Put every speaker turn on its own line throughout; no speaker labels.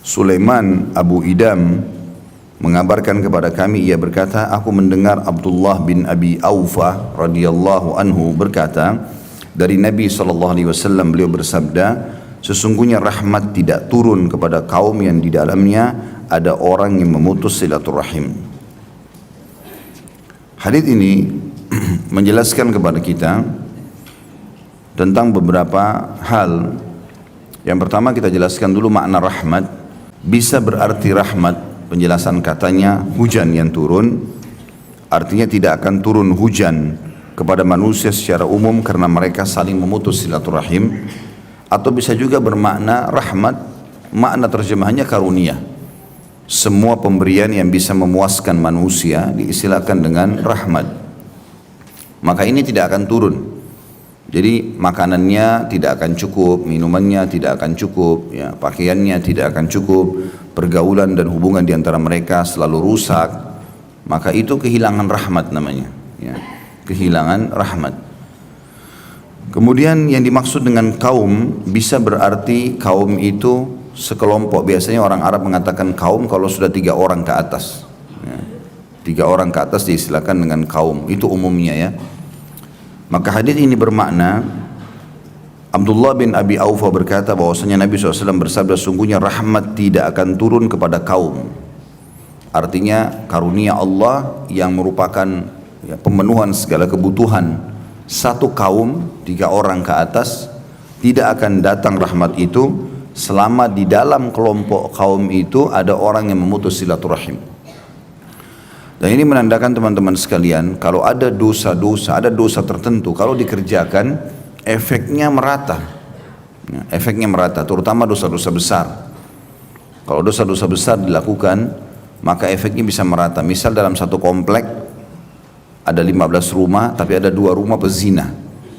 Sulaiman Abu Idam mengabarkan kepada kami, ia berkata, aku mendengar Abdullah bin Abi Aufa radhiyallahu anhu berkata dari Nabi SAW, beliau bersabda, sesungguhnya rahmat tidak turun kepada kaum yang di dalamnya ada orang yang memutus silaturahim. Hadits ini menjelaskan kepada kita tentang beberapa hal. Yang pertama kita jelaskan dulu makna rahmat. Bisa berarti rahmat, penjelasan katanya hujan yang turun, artinya tidak akan turun hujan kepada manusia secara umum karena mereka saling memutus silaturahim. Atau bisa juga bermakna rahmat, makna terjemahannya karunia. Semua pemberian yang bisa memuaskan manusia diistilahkan dengan rahmat. Maka ini tidak akan turun. Jadi makanannya tidak akan cukup, minumannya tidak akan cukup, ya, pakaiannya tidak akan cukup, pergaulan dan hubungan di antara mereka selalu rusak. Maka itu kehilangan rahmat namanya, ya, kehilangan rahmat. Kemudian yang dimaksud dengan kaum bisa berarti kaum itu sekelompok. Biasanya orang Arab mengatakan kaum kalau sudah 3 orang ke atas, ya. 3 orang ke atas diistilahkan dengan kaum, itu umumnya, ya. Maka hadis ini bermakna Abdullah bin Abi Aufa berkata bahwasanya Nabi SAW bersabda, sungguhnya rahmat tidak akan turun kepada kaum. Artinya karunia Allah yang merupakan, ya, pemenuhan segala kebutuhan satu kaum, 3 orang ke atas, tidak akan datang rahmat itu selama di dalam kelompok kaum itu ada orang yang memutus silaturahim. Dan ini menandakan teman-teman sekalian, kalau ada dosa-dosa, ada dosa tertentu, kalau dikerjakan, efeknya merata. Ya, efeknya merata, terutama dosa-dosa besar. Kalau dosa-dosa besar dilakukan, maka efeknya bisa merata. Misal dalam satu komplek, ada 15 rumah, tapi ada 2 rumah pezina.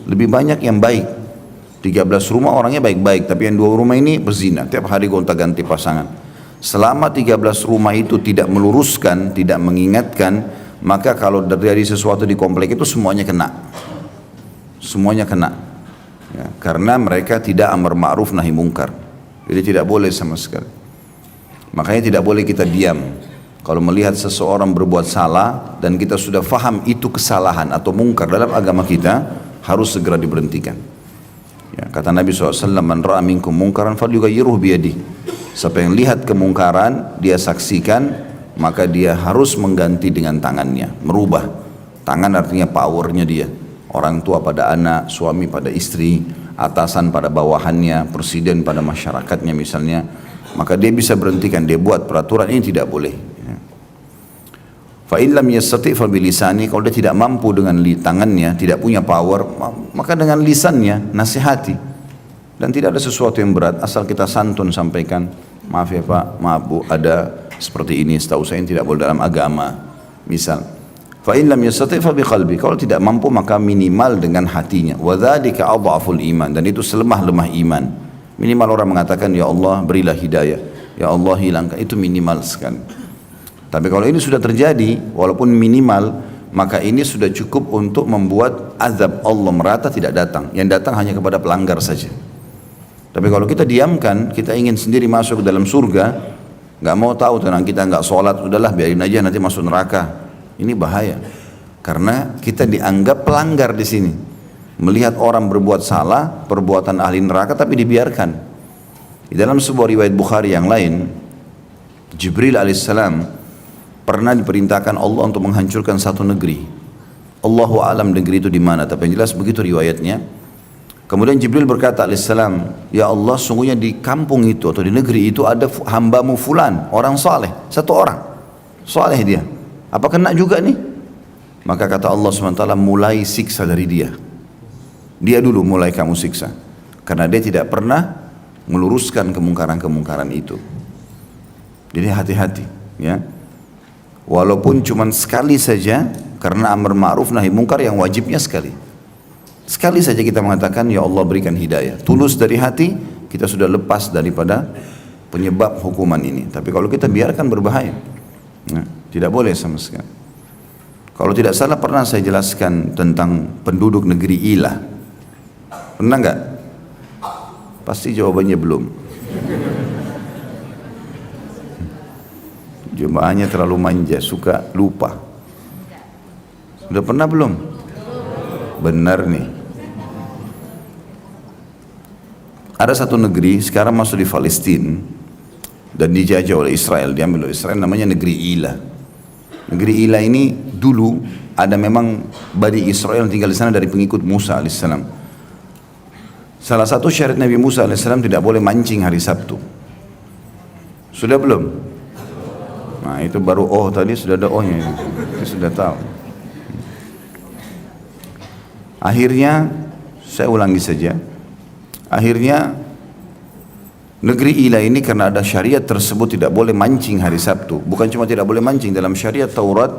Lebih banyak yang baik. 13 rumah orangnya baik-baik, tapi yang 2 rumah ini pezina. Tiap hari gonta-ganti pasangan. Selama 13 rumah itu tidak meluruskan, tidak mengingatkan, maka kalau terjadi sesuatu di komplek itu semuanya kena. Semuanya kena. Ya, karena mereka tidak amar ma'ruf nahi mungkar. Jadi tidak boleh sama sekali. Makanya tidak boleh kita diam. Kalau melihat seseorang berbuat salah dan kita sudah faham itu kesalahan atau mungkar dalam agama kita, harus segera diberhentikan. Ya, kata Nabi SAW, man ra'a minkum mungkaran falyughayyirhu biyadihi. Siapa yang lihat kemungkaran, dia saksikan, maka dia harus mengganti dengan tangannya, merubah. Tangan artinya powernya dia. Orang tua pada anak, suami pada istri, atasan pada bawahannya, presiden pada masyarakatnya misalnya. Maka dia bisa berhentikan, dia buat peraturan ini tidak boleh. Fa in lam yastati' fa bilisani, kalau dia tidak mampu dengan tangannya, tidak punya power, maka dengan lisannya nasihati. Dan tidak ada sesuatu yang berat, asal kita santun sampaikan, maaf ya Pak, maaf Bu, ada seperti ini, setahu saya tidak boleh dalam agama. Misal, fa in lam yastati' fa biqalbi, kalau tidak mampu maka minimal dengan hatinya. Wa dzalika adhaful iman, dan itu selemah-lemah iman. Minimal orang mengatakan, ya Allah berilah hidayah, ya Allah hilangkan, itu minimal sekali. Tapi kalau ini sudah terjadi, walaupun minimal, maka ini sudah cukup untuk membuat azab Allah merata tidak datang. Yang datang hanya kepada pelanggar saja. Tapi kalau kita diamkan, kita ingin sendiri masuk ke dalam surga, nggak mau tahu tentang kita nggak sholat, udahlah biarin aja nanti masuk neraka. Ini bahaya, karena kita dianggap pelanggar di sini. Melihat orang berbuat salah, perbuatan ahli neraka, tapi dibiarkan. Di dalam sebuah riwayat Bukhari yang lain, Jibril alaihissalam pernah diperintahkan Allah untuk menghancurkan satu negeri. Allahu a'lam negeri itu di mana, tapi yang jelas begitu riwayatnya. Kemudian Jibril berkata alaihissalam, ya Allah, sungguhnya di kampung itu atau di negeri itu ada hambamu fulan, orang saleh, satu orang saleh dia, apa kena juga nih? Maka kata Allah SWT, mulai siksa dari dia dulu mulai kamu siksa, karena dia tidak pernah meluruskan kemungkaran-kemungkaran itu. Jadi hati-hati, ya. Walaupun cuma sekali saja, karena amar ma'ruf nahi mungkar yang wajibnya sekali saja kita mengatakan, ya Allah berikan hidayah, tulus dari hati, kita sudah lepas daripada penyebab hukuman ini. Tapi kalau kita biarkan berbahaya, nah, tidak boleh sama sekali. Kalau tidak salah pernah saya jelaskan tentang penduduk negeri Ilah. Pernah enggak? Pasti jawabannya belum. Jemaahnya terlalu manja, suka lupa. Sudah pernah belum? Benar nih. Ada satu negeri sekarang masuk di Palestina dan dijajah oleh Israel, diambil oleh Israel, namanya negeri Ila. Negeri Ila ini dulu ada memang Bani Israel yang tinggal di sana dari pengikut Musa alaihissalam. Salah satu syariat Nabi Musa alaihissalam tidak boleh mancing hari Sabtu. Sudah belum? Nah itu baru tadi sudah ada ohnya, itu sudah tahu. Akhirnya saya ulangi saja. Akhirnya negeri Ila ini karena ada syariat tersebut tidak boleh mancing hari Sabtu. Bukan cuma tidak boleh mancing, dalam syariat Taurat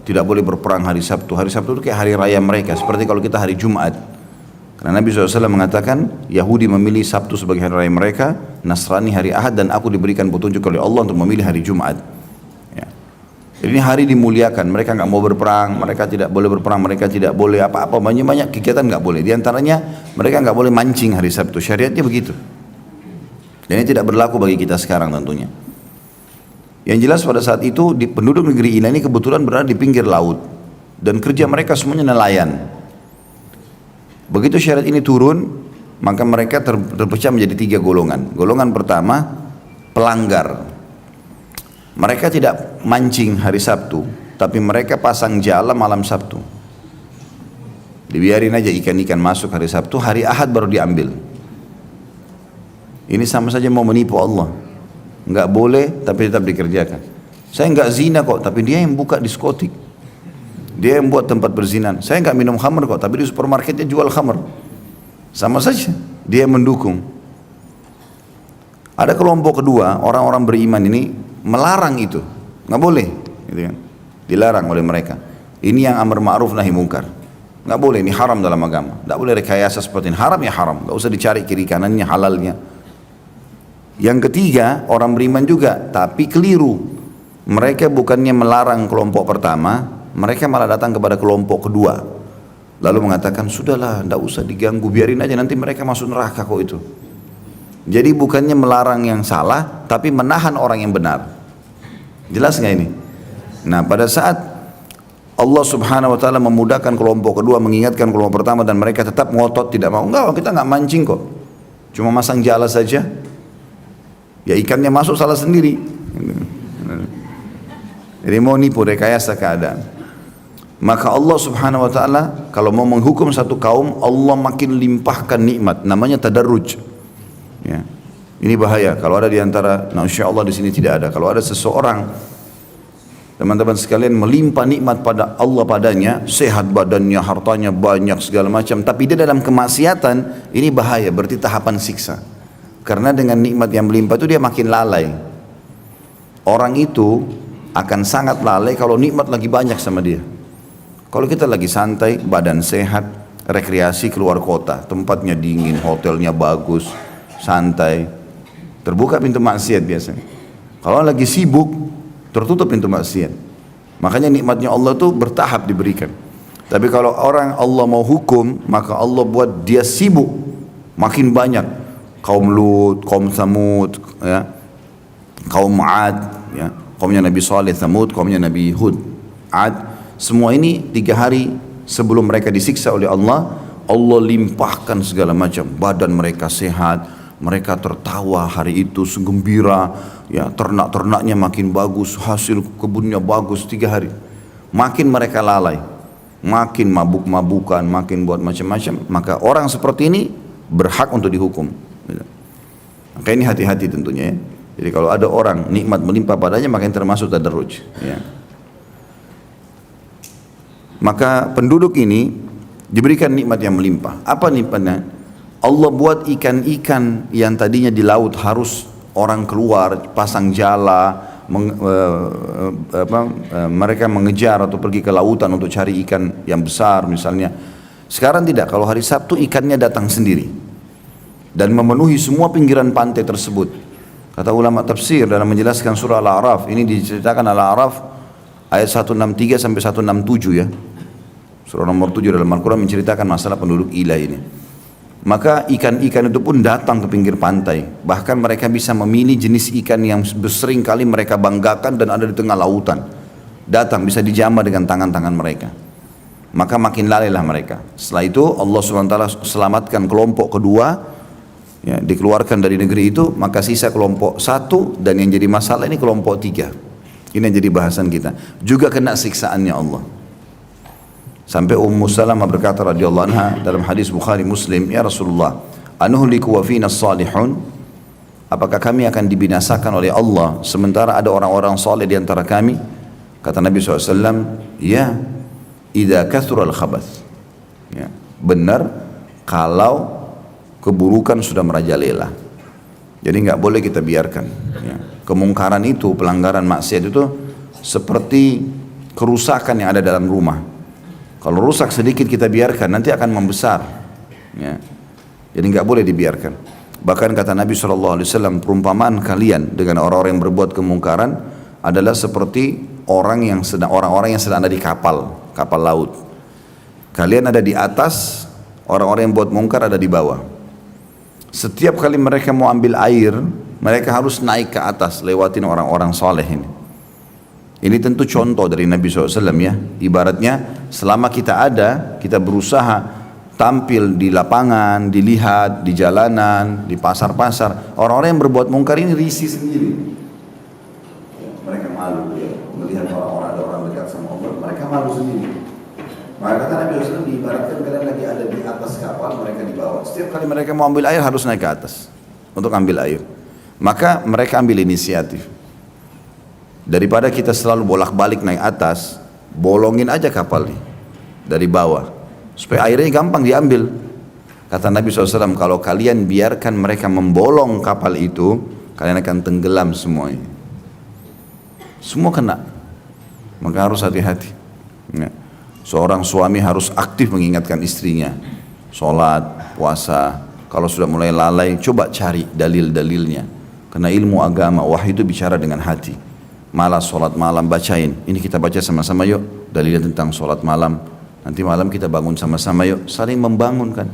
tidak boleh berperang hari Sabtu. Hari Sabtu itu kayak hari raya mereka, seperti kalau kita hari Jumat. Karena Nabi SAW mengatakan Yahudi memilih Sabtu sebagai hari raya mereka, Nasrani hari Ahad, dan aku diberikan petunjuk oleh Allah untuk memilih hari Jumat. Ya. Jadi ini hari dimuliakan, mereka nggak mau berperang, mereka tidak boleh berperang, mereka tidak boleh apa-apa, banyak kegiatan nggak boleh. Di antaranya mereka nggak boleh mancing hari Sabtu, syariatnya begitu. Dan ini tidak berlaku bagi kita sekarang tentunya. Yang jelas pada saat itu penduduk negeri Ila ini kebetulan berada di pinggir laut dan kerja mereka semuanya nelayan. Begitu syariat ini turun, maka mereka terpecah menjadi 3 golongan. Golongan pertama, pelanggar. Mereka tidak mancing hari Sabtu, tapi mereka pasang jala malam Sabtu. Dibiarin aja ikan-ikan masuk hari Sabtu, hari Ahad baru diambil. Ini sama saja mau menipu Allah. Enggak boleh, tapi tetap dikerjakan. Saya enggak zina kok, tapi dia yang buka diskotik. Dia yang buat tempat berzinan. Saya enggak minum khamr kok, tapi di supermarketnya jual khamr. Sama saja, dia yang mendukung. Ada kelompok kedua, orang-orang beriman ini melarang itu, nggak boleh, gitu kan? Dilarang oleh mereka. Ini yang amar ma'ruf nahi mungkar, nggak boleh, ini haram dalam agama, nggak boleh rekayasa seperti ini, haram ya haram, nggak usah dicari kiri kanannya, halalnya. Yang ketiga, orang beriman juga, tapi keliru. Mereka bukannya melarang kelompok pertama, mereka malah datang kepada kelompok kedua, lalu mengatakan sudahlah, nggak usah diganggu, biarin aja nanti mereka masuk neraka kok itu. Jadi bukannya melarang yang salah, tapi menahan orang yang benar. Jelas nggak ini? Nah pada saat Allah subhanahu wa ta'ala memudahkan kelompok kedua, mengingatkan kelompok pertama, dan mereka tetap ngotot tidak mau, enggak, kita nggak mancing kok, cuma masang jala saja, ya ikannya masuk salah sendiri. Jadi mau nipu, rekayasa keadaan. Maka Allah subhanahu wa ta'ala kalau mau menghukum satu kaum, Allah makin limpahkan nikmat, namanya tadarruj. Ya. Ini bahaya kalau ada di antara, nah insya Allah di sini tidak ada. Kalau ada seseorang, teman-teman sekalian, melimpah nikmat pada Allah padanya, sehat badannya, hartanya banyak segala macam, tapi dia dalam kemaksiatan, ini bahaya, berarti tahapan siksa. Karena dengan nikmat yang melimpah itu dia makin lalai. Orang itu akan sangat lalai kalau nikmat lagi banyak sama dia. Kalau kita lagi santai, badan sehat, rekreasi keluar kota, tempatnya dingin, hotelnya bagus, santai, terbuka pintu maksiat biasanya. Kalau lagi sibuk, tertutup pintu maksiat. Makanya nikmatnya Allah tuh bertahap diberikan. Tapi kalau orang Allah mau hukum, maka Allah buat dia sibuk, makin banyak. Kaum Lut, kaum Samud, ya, kaum Ad, ya, kaumnya Nabi Saleh, Samud, kaumnya Nabi Hud, Ad. Semua ini 3 hari sebelum mereka disiksa oleh Allah, Allah limpahkan segala macam. Badan mereka sehat, mereka tertawa hari itu, segembira, ya, ternak-ternaknya makin bagus, hasil kebunnya bagus 3 hari. Makin mereka lalai, makin mabuk-mabukan, makin buat macam-macam, maka orang seperti ini berhak untuk dihukum. Maka ini hati-hati tentunya ya. Jadi kalau ada orang nikmat melimpah padanya, maka yang termasuk tadarruj, ya. Maka penduduk ini diberikan nikmat yang melimpah. Apa nikmatnya? Allah buat ikan-ikan yang tadinya di laut harus orang keluar pasang jala, mereka mengejar atau pergi ke lautan untuk cari ikan yang besar misalnya. Sekarang tidak, kalau hari Sabtu ikannya datang sendiri dan memenuhi semua pinggiran pantai tersebut. Kata ulama tafsir dalam menjelaskan surah Al-A'raf, ini diceritakan Al-A'raf ayat 163 sampai 167 ya. Surah nomor 7 dalam Al-Quran menceritakan masalah penduduk Ila ini. Maka ikan-ikan itu pun datang ke pinggir pantai. Bahkan mereka bisa memilih jenis ikan yang sering kali mereka banggakan dan ada di tengah lautan. Datang bisa dijamah dengan tangan-tangan mereka. Maka makin lalailah mereka. Setelah itu Allah SWT selamatkan kelompok kedua, ya, dikeluarkan dari negeri itu. Maka sisa kelompok satu, dan yang jadi masalah ini kelompok tiga. Ini yang jadi bahasan kita. Juga kena siksaannya Allah. Sampai Ummu Salamah berkata radhiyallahu anha dalam hadis Bukhari Muslim, ya Rasulullah, anuhliku wa fina salihun, apakah kami akan dibinasakan oleh Allah sementara ada orang-orang saleh di antara kami? Kata Nabi SAW, ya, idza kathura al-khabath, ya, benar kalau keburukan sudah merajalela. Jadi nggak boleh kita biarkan, ya. Kemungkaran itu, pelanggaran maksiat itu seperti kerusakan yang ada dalam rumah. Kalau rusak sedikit kita biarkan, nanti akan membesar, ya. Jadi nggak boleh dibiarkan. Bahkan kata Nabi SAW, perumpamaan kalian dengan orang-orang yang berbuat kemungkaran adalah seperti orang-orang yang sedang ada di kapal laut. Kalian ada di atas, orang-orang yang buat mungkar ada di bawah. Setiap kali mereka mau ambil air, mereka harus naik ke atas, lewatin orang-orang soleh ini. Ini tentu contoh dari Nabi SAW, ya. Ibaratnya selama kita ada, kita berusaha tampil di lapangan, dilihat, di jalanan, di pasar-pasar. Orang-orang yang berbuat mungkar ini risih sendiri. Mereka malu, ya, melihat orang-orang, ada orang dekat sama Allah, mereka malu sendiri. Maka kata Nabi SAW, diibaratkan kalian lagi ada di atas kapal, mereka di bawah. Setiap kali mereka mau ambil air harus naik ke atas untuk ambil air. Maka mereka ambil inisiatif. Daripada kita selalu bolak-balik naik atas, bolongin aja kapal nih dari bawah, supaya airnya gampang diambil. Kata Nabi SAW, kalau kalian biarkan mereka membolong kapal itu, kalian akan tenggelam semuanya. Semua kena. Maka harus hati-hati, ya. Seorang suami harus aktif mengingatkan istrinya, sholat, puasa. Kalau sudah mulai lalai, coba cari dalil-dalilnya. Karena ilmu agama, wahyu itu bicara dengan hati. Malas sholat malam, bacain. Ini kita baca sama-sama yuk, dalilnya tentang sholat malam. Nanti malam kita bangun sama-sama yuk, saling membangunkan.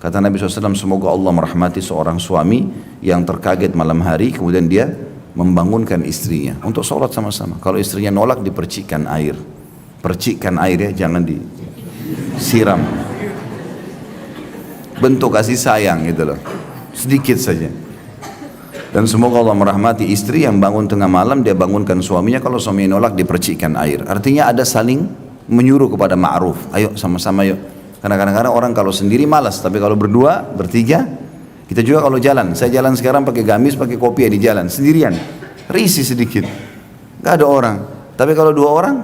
Kata Nabi SAW, semoga Allah merahmati seorang suami yang terkaget malam hari, kemudian dia membangunkan istrinya untuk sholat sama-sama. Kalau istrinya nolak, dipercikkan air. Percikkan air, ya, jangan disiram. Bentuk kasih sayang gitu loh, sedikit saja. Dan semoga Allah merahmati istri yang bangun tengah malam, dia bangunkan suaminya. Kalau suaminya nolak, dipercikkan air. Artinya ada saling menyuruh kepada ma'ruf. Ayo sama-sama yuk. Karena kadang-kadang orang kalau sendiri malas, tapi kalau berdua, bertiga. Kita juga kalau jalan, saya jalan sekarang pakai gamis, pakai kopiah di jalan, sendirian, risih sedikit, gak ada orang. Tapi kalau 2 orang,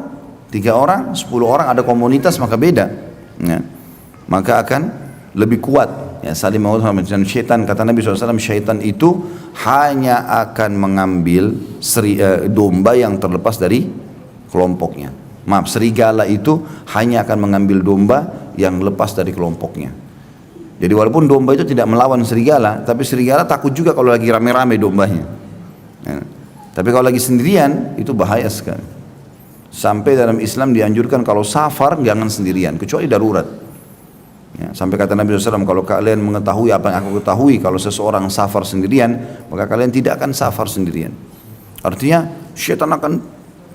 3 orang, 10 orang, ada komunitas, maka beda, ya. Maka akan lebih kuat. Ya, saling menguatkan. Dan syaitan, kata Nabi SAW, syaitan itu hanya akan mengambil domba yang terlepas dari kelompoknya. Maaf, serigala itu hanya akan mengambil domba yang lepas dari kelompoknya. Jadi walaupun domba itu tidak melawan serigala, tapi serigala takut juga kalau lagi rame-rame dombanya, ya. Tapi kalau lagi sendirian, itu bahaya sekali. Sampai dalam Islam dianjurkan kalau safar jangan sendirian, kecuali darurat. Ya, sampai kata Nabi SAW, kalau kalian mengetahui apa yang aku ketahui, kalau seseorang safar sendirian, maka kalian tidak akan safar sendirian. Artinya syaitan akan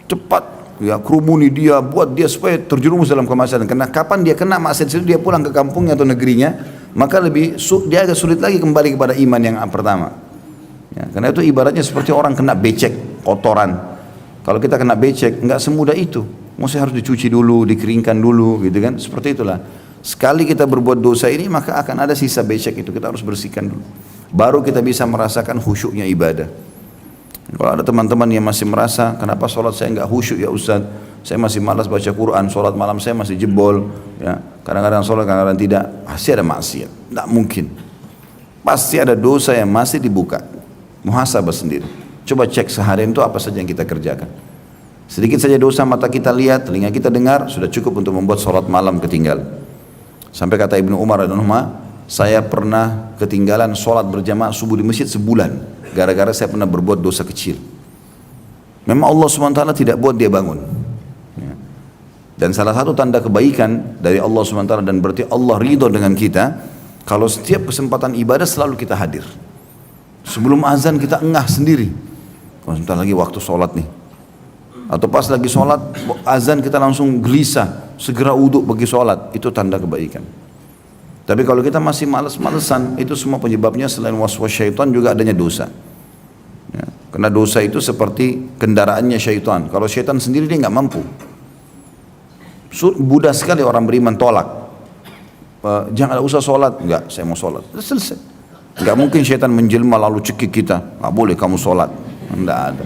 cepat, ya, kerumuni dia, buat dia supaya terjerumus dalam kemaksiatan. Karena kapan dia kena maksiat itu, dia pulang ke kampungnya atau negerinya, maka dia agak sulit lagi kembali kepada iman yang pertama. Ya, karena itu ibaratnya seperti orang kena becek, kotoran. Kalau kita kena becek, nggak semudah itu. Mesti harus dicuci dulu, dikeringkan dulu, gitu kan? Seperti itulah. Sekali kita berbuat dosa ini, maka akan ada sisa becek itu, kita harus bersihkan dulu. Baru kita bisa merasakan khusyuknya ibadah. Kalau ada teman-teman yang masih merasa, kenapa sholat saya enggak khusyuk ya Ustaz? Saya masih malas baca Quran, sholat malam saya masih jebol, ya. Kadang-kadang sholat, kadang-kadang tidak. Pasti ada maksiat, tidak mungkin. Pasti ada dosa yang masih dibuka. Muhasabah sendiri. Coba cek seharian itu apa saja yang kita kerjakan. Sedikit saja dosa mata kita lihat, telinga kita dengar, sudah cukup untuk membuat sholat malam ketinggalan. Sampai kata Ibnu Umar radhiyallahu anhu, saya pernah ketinggalan sholat berjamaah subuh di masjid sebulan, gara-gara saya pernah berbuat dosa kecil. Memang Allah SWT tidak buat dia bangun, ya. Dan salah satu tanda kebaikan dari Allah SWT, dan berarti Allah ridho dengan kita, Kalau setiap kesempatan ibadah selalu kita hadir. Sebelum azan kita engah sendiri. Oh, sebentar lagi waktu sholat nih. Atau pas lagi sholat, azan kita langsung gelisah, segera uduk pergi sholat. Itu tanda kebaikan. Tapi kalau kita masih malas-malesan, itu semua penyebabnya selain waswas syaitan juga adanya dosa. Ya, karena dosa itu seperti kendaraannya syaitan. Kalau syaitan sendiri dia nggak mampu. Mudah sekali orang beriman tolak. Jangan usah sholat. Enggak, saya mau sholat. Selesai. Enggak mungkin syaitan menjelma lalu cekik kita. Enggak boleh kamu sholat. Enggak ada.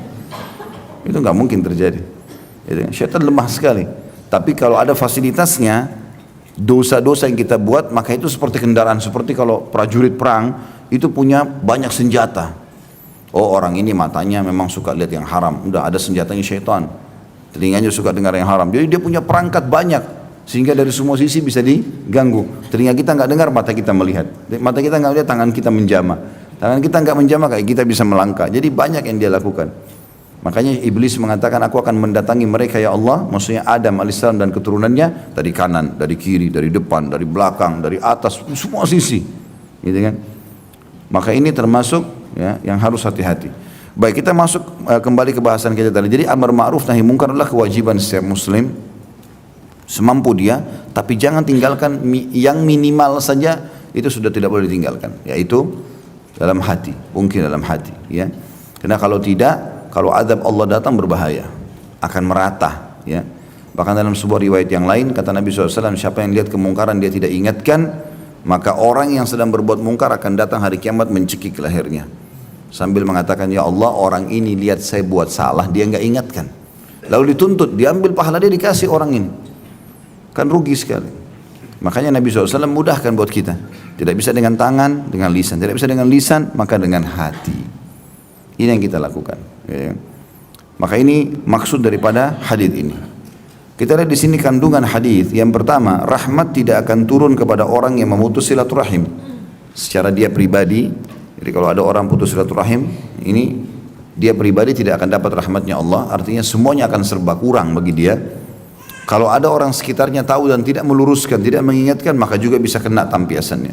Itu enggak mungkin terjadi. Syaitan lemah sekali. Tapi kalau ada fasilitasnya, dosa-dosa yang kita buat, maka itu seperti kendaraan. Seperti kalau prajurit perang, itu punya banyak senjata. Oh, orang ini matanya memang suka lihat yang haram. Udah ada senjatanya syaitan. Telinganya suka dengar yang haram. Jadi dia punya perangkat banyak. Sehingga dari semua sisi bisa diganggu. Telinga kita nggak dengar, mata kita melihat. Mata kita nggak lihat, tangan kita menjamah. Tangan kita nggak menjamah, kayak kita bisa melangkah. Jadi banyak yang dia lakukan. Makanya iblis mengatakan, aku akan mendatangi mereka ya Allah. Maksudnya Adam alaihissalam dan keturunannya. Dari kanan, dari kiri, dari depan, dari belakang, dari atas. Semua sisi. Gitu kan. Maka ini termasuk ya, yang harus hati-hati. Baik, kita masuk kembali ke bahasan kita tadi. Jadi amar ma'ruf nahi munkar adalah kewajiban setiap muslim semampu dia, tapi jangan tinggalkan yang minimal saja, itu sudah tidak boleh ditinggalkan, yaitu dalam hati, mungkin dalam hati, ya. Karena kalau tidak, kalau azab Allah datang berbahaya, akan merata, ya. Bahkan dalam sebuah riwayat yang lain kata Nabi SAW, siapa yang lihat kemungkaran dia tidak ingatkan, maka orang yang sedang berbuat mungkar akan datang hari kiamat mencekik lehernya, sambil mengatakan, ya Allah, orang ini lihat saya buat salah, dia nggak ingatkan, lalu dituntut, diambil pahala dia dikasih orang ini. Kan rugi sekali. Makanya Nabi SAW mudahkan buat kita. Tidak bisa dengan tangan, dengan lisan. Tidak bisa dengan lisan, maka dengan hati. Ini yang kita lakukan. Ya. Maka ini maksud daripada hadis ini. Kita lihat di sini kandungan hadis. Yang pertama, rahmat tidak akan turun kepada orang yang memutus silaturahim. Secara dia pribadi. Jadi kalau ada orang putus silaturahim, ini dia pribadi tidak akan dapat rahmatnya Allah. Artinya semuanya akan serba kurang bagi dia. Kalau ada orang sekitarnya tahu dan tidak meluruskan, tidak mengingatkan, maka juga bisa kena tampiasannya.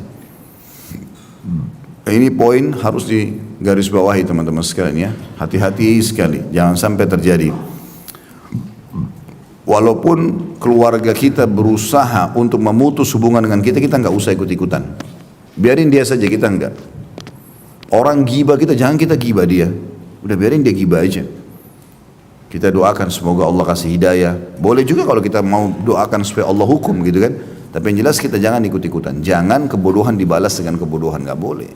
Ini poin harus digarisbawahi teman-teman sekalian ya. Hati-hati sekali, jangan sampai terjadi. Walaupun keluarga kita berusaha untuk memutus hubungan dengan kita, kita nggak usah ikut-ikutan. Biarin dia saja, kita enggak. Orang gibah kita, jangan kita gibah dia. Udah biarin dia gibah aja. Kita doakan semoga Allah kasih hidayah. Boleh juga kalau kita mau doakan supaya Allah hukum gitu kan. Tapi yang jelas kita jangan ikut-ikutan. Jangan kebodohan dibalas dengan kebodohan, nggak boleh.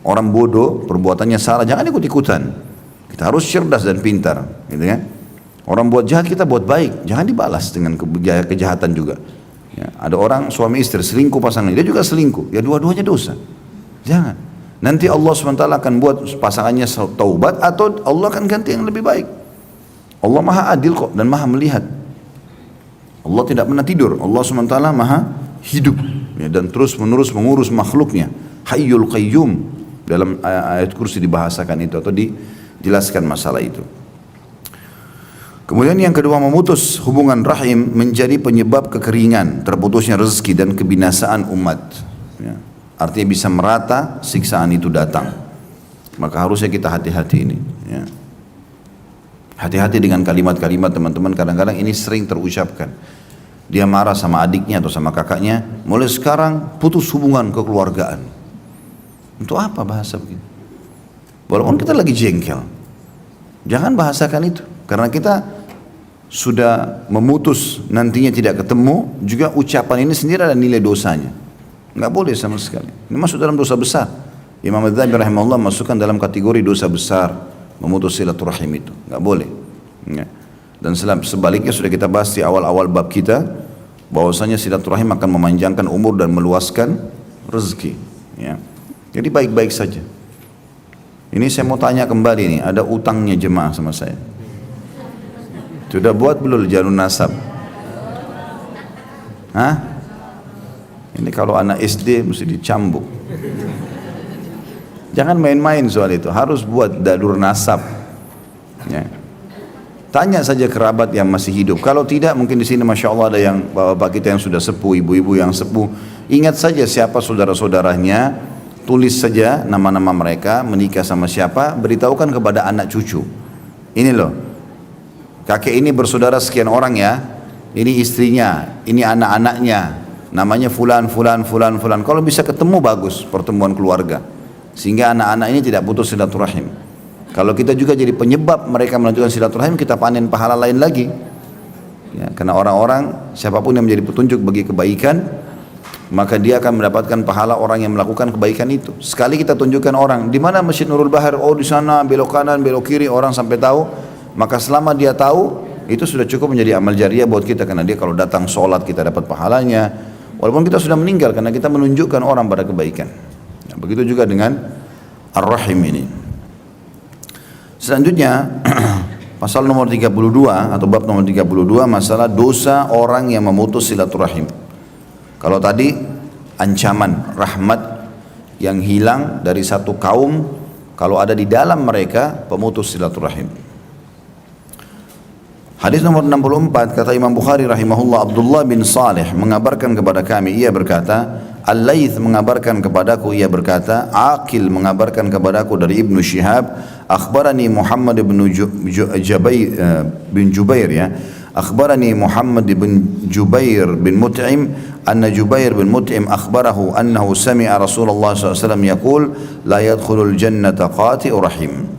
Orang bodoh perbuatannya salah, jangan ikut-ikutan. Kita harus cerdas dan pintar, gitu kan. Orang buat jahat kita buat baik, jangan dibalas dengan kejahatan juga. Ya, ada orang suami istri selingkuh pasangannya, dia juga selingkuh. Ya dua-duanya dosa. Jangan. Nanti Allah SWT akan buat pasangannya taubat atau Allah akan ganti yang lebih baik. Allah maha adil kok dan maha melihat. Allah tidak pernah tidur. Allah SWT maha hidup ya, dan terus menerus mengurus makhluknya. Hayyul Qayyum. Dalam ayat kursi dibahasakan itu atau dijelaskan masalah itu. Kemudian yang kedua, memutus hubungan rahim menjadi penyebab kekeringan, terputusnya rezeki dan kebinasaan umat ya. Artinya bisa merata siksaan itu datang. Maka harusnya kita hati-hati ini ya. Hati-hati dengan kalimat-kalimat teman-teman, kadang-kadang ini sering terucapkan. Dia marah sama adiknya atau sama kakaknya, mulai sekarang putus hubungan kekeluargaan. Untuk apa bahasa begini? Walaupun kita lagi jengkel, jangan bahasakan itu. Karena kita sudah memutus nantinya tidak ketemu, juga ucapan ini sendiri ada nilai dosanya. Nggak boleh sama sekali. Ini masuk dalam dosa besar. Imam Adz-Dzahabi rahimahullah masukkan dalam kategori dosa besar. Memutus silaturahim itu nggak boleh ya. Dan sebaliknya sudah kita bahas di awal-awal bab kita bahwasanya silaturahim akan memanjangkan umur dan meluaskan rezeki ya. Jadi baik-baik saja. Ini saya mau tanya kembali nih, ada utangnya jemaah sama saya, sudah buat belum jalur nasab? Hah? Ini kalau anak SD mesti dicambuk. Jangan main-main soal itu, harus buat jalur nasab. Ya. Tanya saja kerabat yang masih hidup. Kalau tidak, mungkin di sini masya Allah ada yang bapak-bapak kita yang sudah sepuh, ibu-ibu yang sepuh, Ingat saja siapa saudara-saudaranya, tulis saja nama-nama mereka, menikah sama siapa, beritahukan kepada anak cucu. Ini loh, kakek ini bersaudara sekian orang ya, ini istrinya, ini anak-anaknya, namanya fulan, fulan, fulan, fulan. Kalau bisa ketemu bagus pertemuan keluarga, sehingga anak-anak ini tidak putus silaturahim. Kalau kita juga jadi penyebab mereka melanjutkan silaturahim, kita panen pahala lain lagi. Ya, karena orang-orang, siapapun yang menjadi petunjuk bagi kebaikan, maka dia akan mendapatkan pahala orang yang melakukan kebaikan itu. Sekali kita tunjukkan orang, di mana Masjid Nurul Bahar, oh di sana, belok kanan, belok kiri, orang sampai tahu, maka selama dia tahu, itu sudah cukup menjadi amal jariah buat kita. Karena dia kalau datang sholat, kita dapat pahalanya, walaupun kita sudah meninggal, karena kita menunjukkan orang pada kebaikan. Nah, begitu juga dengan Ar-Rahim ini. Selanjutnya, pasal nomor 32 atau bab nomor 32, masalah dosa orang yang memutus silaturahim. Kalau tadi ancaman rahmat yang hilang dari satu kaum kalau ada di dalam mereka pemutus silaturahim. Hadis nomor 64, kata Imam Bukhari rahimahullah, Abdullah bin Salih mengabarkan kepada kami, ia berkata, Al-Layth mengabarkan kepadaku, ia berkata, Aqil mengabarkan kepadaku dari Ibnu Syihab, akhbarani Muhammad bin Jubair ya, akhbarani Muhammad bin Jubair bin Mut'im, anna Jubair bin Mut'im akhbarahu annahu sami'a Rasulullah SAW yaqul, la yadkhulul jannata qati'u rahim.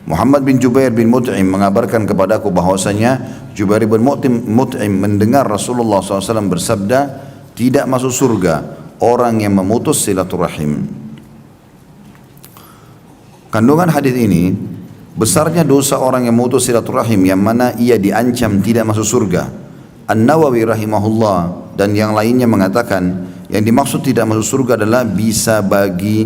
Muhammad bin Jubair bin Mut'im mengabarkan kepadaku bahwasanya Jubair bin Mut'im mendengar Rasulullah SAW bersabda, tidak masuk surga orang yang memutus silaturahim. Kandungan hadis ini, besarnya dosa orang yang memutus silaturahim yang mana ia diancam tidak masuk surga. An-Nawawi rahimahullah dan yang lainnya mengatakan yang dimaksud tidak masuk surga adalah bisa bagi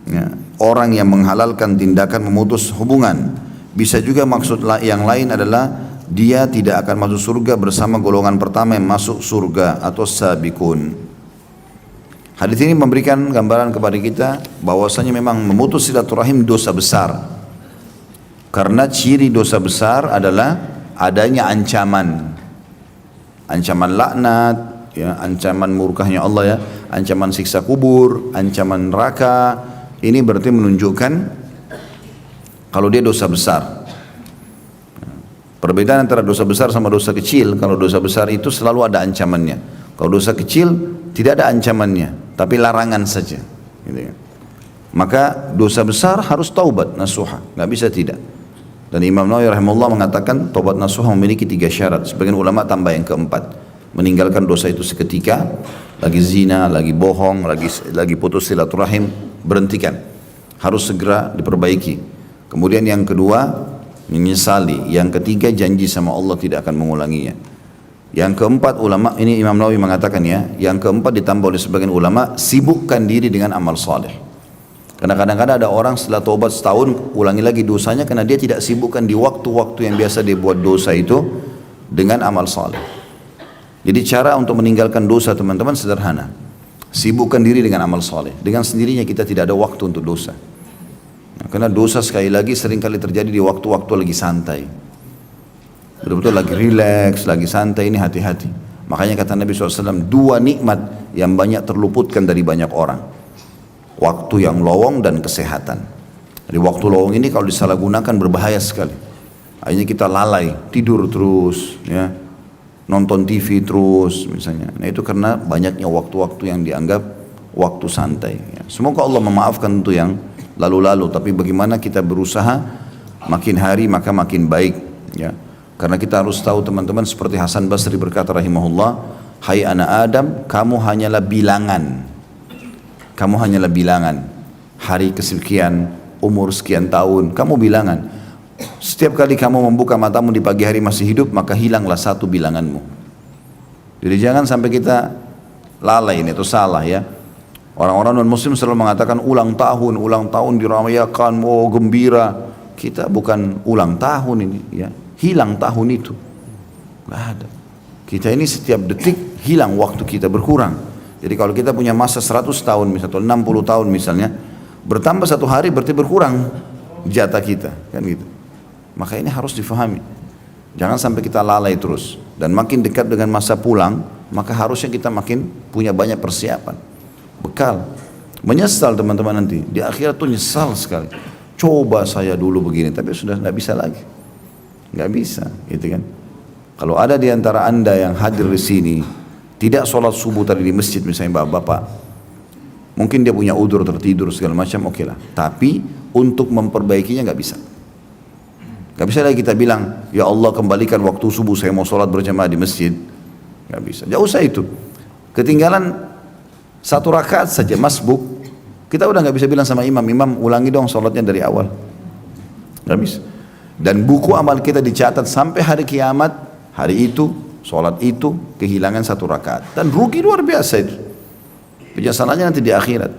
ya, orang yang menghalalkan tindakan memutus hubungan. Bisa juga maksud yang lain adalah dia tidak akan masuk surga bersama golongan pertama yang masuk surga atau sabiqun. Hadis ini memberikan gambaran kepada kita bahwasanya memang memutus silaturahim dosa besar. Karena ciri dosa besar adalah adanya ancaman laknat, ya, ancaman murkahnya Allah ya, ancaman siksa kubur, ancaman neraka. Ini berarti menunjukkan kalau dia dosa besar. Perbedaan antara dosa besar sama dosa kecil, kalau dosa besar itu selalu ada ancamannya. Kalau dosa kecil tidak ada ancamannya, tapi larangan saja. Gitu ya. Maka dosa besar harus taubat nasuha, nggak bisa tidak. Dan Imam Nawawi rahimahullah mengatakan taubat nasuha memiliki 3 syarat. Sebagian ulama tambah yang keempat, meninggalkan dosa itu seketika, lagi zina, lagi bohong, lagi putus silaturahim, berhentikan, harus segera diperbaiki. Kemudian yang kedua, menyesali. Yang ketiga, janji sama Allah tidak akan mengulanginya. Yang keempat, ulama ini Imam Nawawi mengatakan ya, yang keempat ditambah oleh sebagian ulama, sibukkan diri dengan amal saleh. Karena kadang-kadang ada orang setelah taubat setahun ulangi lagi dosanya karena dia tidak sibukkan di waktu-waktu yang biasa dia buat dosa itu dengan amal saleh. Jadi cara untuk meninggalkan dosa teman-teman sederhana. Sibukkan diri dengan amal saleh. Dengan sendirinya kita tidak ada waktu untuk dosa. Nah, karena dosa sekali lagi seringkali terjadi di waktu-waktu lagi santai. Betul-betul lagi rileks, lagi santai, ini hati-hati. Makanya kata Nabi SAW, 2 nikmat yang banyak terluputkan dari banyak orang. Waktu yang lowong dan kesehatan. Jadi waktu lowong ini kalau disalahgunakan berbahaya sekali. Akhirnya kita lalai, tidur terus, ya, nonton TV terus misalnya. Nah itu karena banyaknya waktu-waktu yang dianggap waktu santai. Ya. Semoga Allah memaafkan itu yang lalu-lalu. Tapi bagaimana kita berusaha makin hari maka makin baik. Ya. Karena kita harus tahu teman-teman seperti Hasan Basri berkata rahimahullah, hai anak Adam, kamu hanyalah bilangan. Kamu hanyalah bilangan. Hari kesekian, umur sekian tahun, kamu bilangan. Setiap kali kamu membuka matamu di pagi hari masih hidup, maka hilanglah 1 bilanganmu. Jadi jangan sampai kita lalai ini, itu salah ya. Orang-orang non-muslim selalu mengatakan ulang tahun dirayakan, oh gembira. Kita bukan ulang tahun ini ya. Hilang tahun itu. Gak ada. Kita ini setiap detik hilang waktu kita berkurang. Jadi kalau kita punya masa 100 tahun misalnya, atau 60 tahun misalnya, bertambah 1 hari berarti berkurang jatah kita, kan gitu. Maka ini harus difahami. Jangan sampai kita lalai terus. Dan makin dekat dengan masa pulang, maka harusnya kita makin punya banyak persiapan, bekal. Menyesal teman-teman nanti, di akhirat tuh nyesal sekali. Coba saya dulu begini, tapi sudah nggak bisa lagi. Nggak bisa, gitu kan. Kalau ada di antara anda yang hadir di sini, tidak sholat subuh tadi di masjid misalnya bapak-bapak, mungkin dia punya udzur tertidur segala macam, oke lah. Tapi untuk memperbaikinya nggak bisa. Nggak bisa lagi kita bilang, ya Allah kembalikan waktu subuh saya mau sholat berjamaah di masjid. Nggak bisa, jauh usah itu. Ketinggalan 1 rakaat saja masbuk, kita udah nggak bisa bilang sama imam, imam ulangi dong sholatnya dari awal. Nggak bisa. Dan buku amal kita dicatat sampai hari kiamat, hari itu, sholat itu, kehilangan 1 rakaat. Dan rugi luar biasa itu. Penyesalannya nanti di akhirat.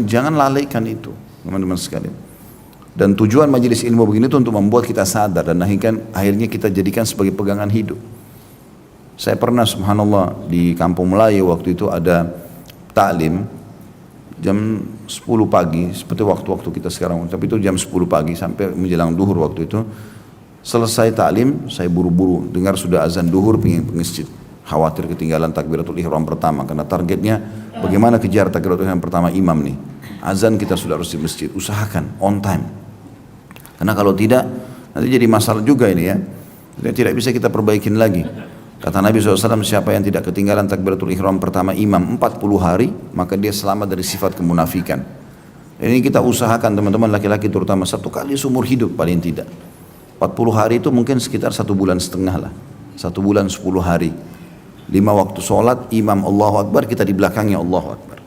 Jangan lalaikan itu, teman-teman sekalian. Dan tujuan majelis ilmu begini itu untuk membuat kita sadar dan akhirnya kita jadikan sebagai pegangan hidup. Saya pernah subhanallah di Kampung Melayu waktu itu ada taklim jam 10 pagi seperti waktu-waktu kita sekarang, tapi itu jam 10 pagi sampai menjelang duhur waktu itu. Selesai taklim, saya buru-buru dengar sudah azan duhur, pengen ke masjid. Khawatir ketinggalan takbiratul ihram pertama karena targetnya bagaimana kejar takbiratul ihram pertama imam nih. Azan kita sudah harus di masjid, usahakan on time. Karena kalau tidak nanti jadi masalah juga ini ya. Tidak bisa kita perbaikin lagi. Kata Nabi SAW, siapa yang tidak ketinggalan takbiratul ihram pertama imam 40 hari, maka dia selamat dari sifat kemunafikan. Ini kita usahakan teman-teman laki-laki terutama 1 kali seumur hidup paling tidak. 40 hari itu mungkin sekitar 1,5 bulan lah. 1 bulan 10 hari. 5 waktu sholat, imam Allahu Akbar, kita di belakangnya Allahu Akbar.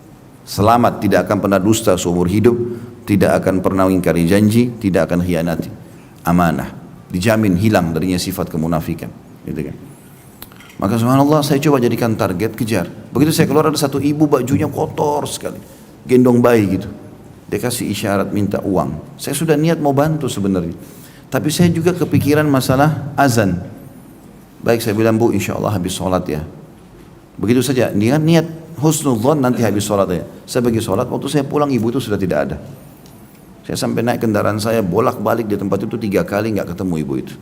Selamat, tidak akan pernah dusta seumur hidup, tidak akan pernah ingkari janji, tidak akan khianati. Amanah, dijamin hilang darinya sifat kemunafikan. Gitu kan. Maka subhanallah saya coba jadikan target, kejar. Begitu saya keluar ada satu ibu bajunya kotor sekali, gendong bayi gitu. Dia kasih isyarat minta uang. Saya sudah niat mau bantu sebenarnya, tapi saya juga kepikiran masalah azan. Baik saya bilang, bu insya Allah habis sholat ya. Begitu saja, dia niat husnudzon nanti habis sholat ya. Saya pergi sholat, waktu saya pulang ibu itu sudah tidak ada. Saya sampai naik kendaraan saya bolak-balik di tempat itu 3 kali nggak ketemu ibu itu.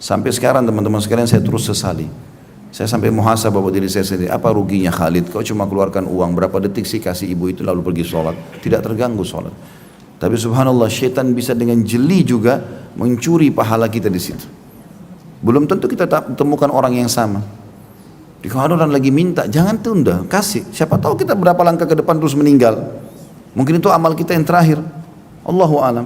Sampai sekarang teman-teman sekalian saya terus sesali. Saya sampai muhasabah buat diri saya sendiri, apa ruginya Khalid, kau cuma keluarkan uang, berapa detik sih kasih ibu itu lalu pergi sholat, tidak terganggu sholat. Tapi subhanallah syaitan bisa dengan jeli juga mencuri pahala kita di situ. Belum tentu kita temukan orang yang sama. Kalau orang lagi minta, jangan tunda, kasih. Siapa tahu kita berapa langkah ke depan terus meninggal. Mungkin itu amal kita yang terakhir. Allahu a'lam.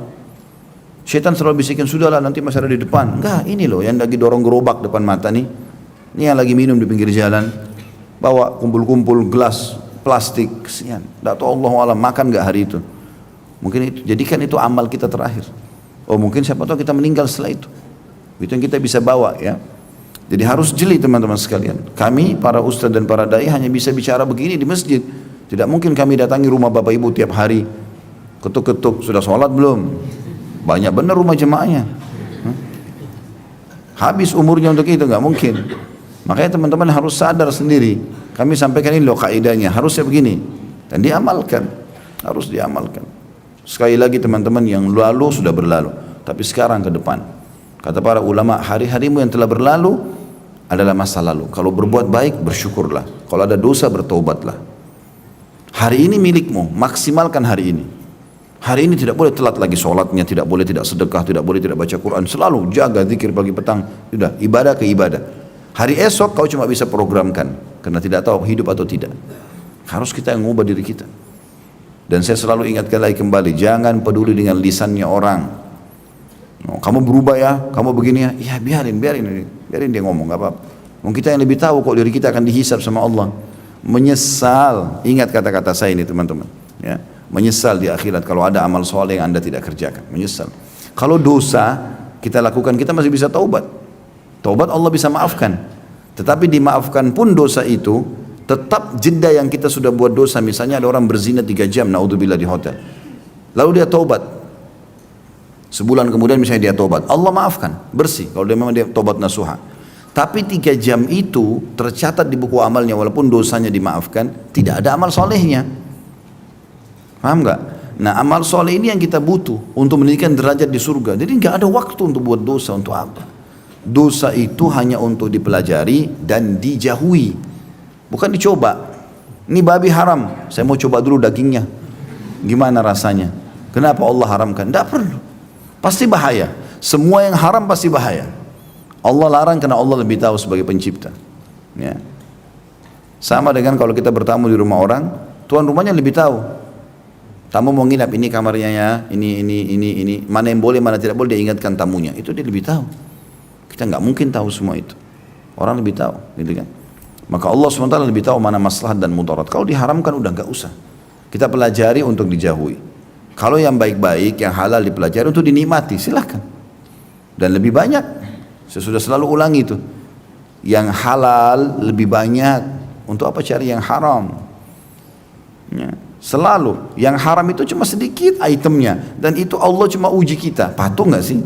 Syaitan selalu bisikin, sudahlah nanti masih ada di depan. Enggak, ini loh yang lagi dorong gerobak depan mata nih. Ini yang lagi minum di pinggir jalan, bawa kumpul-kumpul gelas plastik, kesian. Tidak tahu Allah alam makan nggak hari itu. Mungkin itu, jadikan itu amal kita terakhir. Oh mungkin siapa tahu kita meninggal setelah itu. Itu yang kita bisa bawa ya. Jadi harus jeli teman-teman sekalian. Kami para ustadz dan para dai hanya bisa bicara begini di masjid. Tidak mungkin kami datangi rumah bapak ibu tiap hari. Ketuk-ketuk, sudah sholat belum? Banyak benar rumah jemaahnya. Habis umurnya untuk itu, nggak mungkin. Makanya teman-teman harus sadar sendiri. Kami sampaikan ini loh kaidahnya, harusnya begini. Dan diamalkan, harus diamalkan. Sekali lagi teman-teman, yang lalu sudah berlalu. Tapi sekarang ke depan. Kata para ulama, hari-harimu yang telah berlalu adalah masa lalu. Kalau berbuat baik, bersyukurlah. Kalau ada dosa, bertaubatlah. Hari ini milikmu, maksimalkan hari ini. Hari ini tidak boleh telat lagi sholatnya, tidak boleh tidak sedekah, tidak boleh tidak baca Quran. Selalu jaga zikir pagi petang. Sudah, ibadah ke ibadah. Hari esok kau cuma bisa programkan, karena tidak tahu hidup atau tidak. Harus kita yang mengubah diri kita. Dan saya selalu ingatkan lagi kembali, jangan peduli dengan lisannya orang. Oh, kamu berubah ya, kamu begini ya, ya biarin dia ngomong, gak apa-apa. Mungkin kita yang lebih tahu kok diri kita akan dihisab sama Allah. Menyesal, ingat kata-kata saya ini teman-teman. Ya, menyesal di akhirat kalau ada amal soleh yang anda tidak kerjakan, menyesal. Kalau dosa kita lakukan, kita masih bisa taubat. Taubat Allah bisa maafkan. Tetapi dimaafkan pun dosa itu, tetap jeda yang kita sudah buat dosa. Misalnya ada orang berzina 3 jam, naudzubillah di hotel. Lalu dia taubat. Sebulan kemudian misalnya dia taubat, Allah maafkan, bersih. Kalau dia memang dia taubat nasuha. Tapi 3 jam itu tercatat di buku amalnya, walaupun dosanya dimaafkan, tidak ada amal solehnya. Paham nggak? Nah amal soleh ini yang kita butuh untuk meninggikan derajat di surga. Jadi nggak ada waktu untuk buat dosa, untuk apa? Dosa itu hanya untuk dipelajari dan dijauhi, bukan dicoba. Ini babi haram, saya mau coba dulu dagingnya, gimana rasanya? Kenapa Allah haramkan? Tidak perlu, pasti bahaya. Semua yang haram pasti bahaya. Allah larang karena Allah lebih tahu sebagai pencipta. Ya. Sama dengan kalau kita bertamu di rumah orang, tuan rumahnya lebih tahu. Tamu mau nginap, ini kamarnya ya, ini, mana yang boleh, mana tidak boleh, dia ingatkan tamunya. Itu dia lebih tahu. Kita nggak mungkin tahu semua itu. Orang lebih tahu, gitu kan? Maka Allah SWT lebih tahu mana maslahat dan mudarat. Kalau diharamkan udah nggak usah. Kita pelajari untuk dijauhi. Kalau yang baik-baik, yang halal dipelajari untuk dinikmati, silahkan. Dan lebih banyak. Saya sudah selalu ulangi itu. Yang halal lebih banyak. Untuk apa cari yang haram? Ya. Selalu. Yang haram itu cuma sedikit itemnya. Dan itu Allah cuma uji kita. Patuh nggak sih?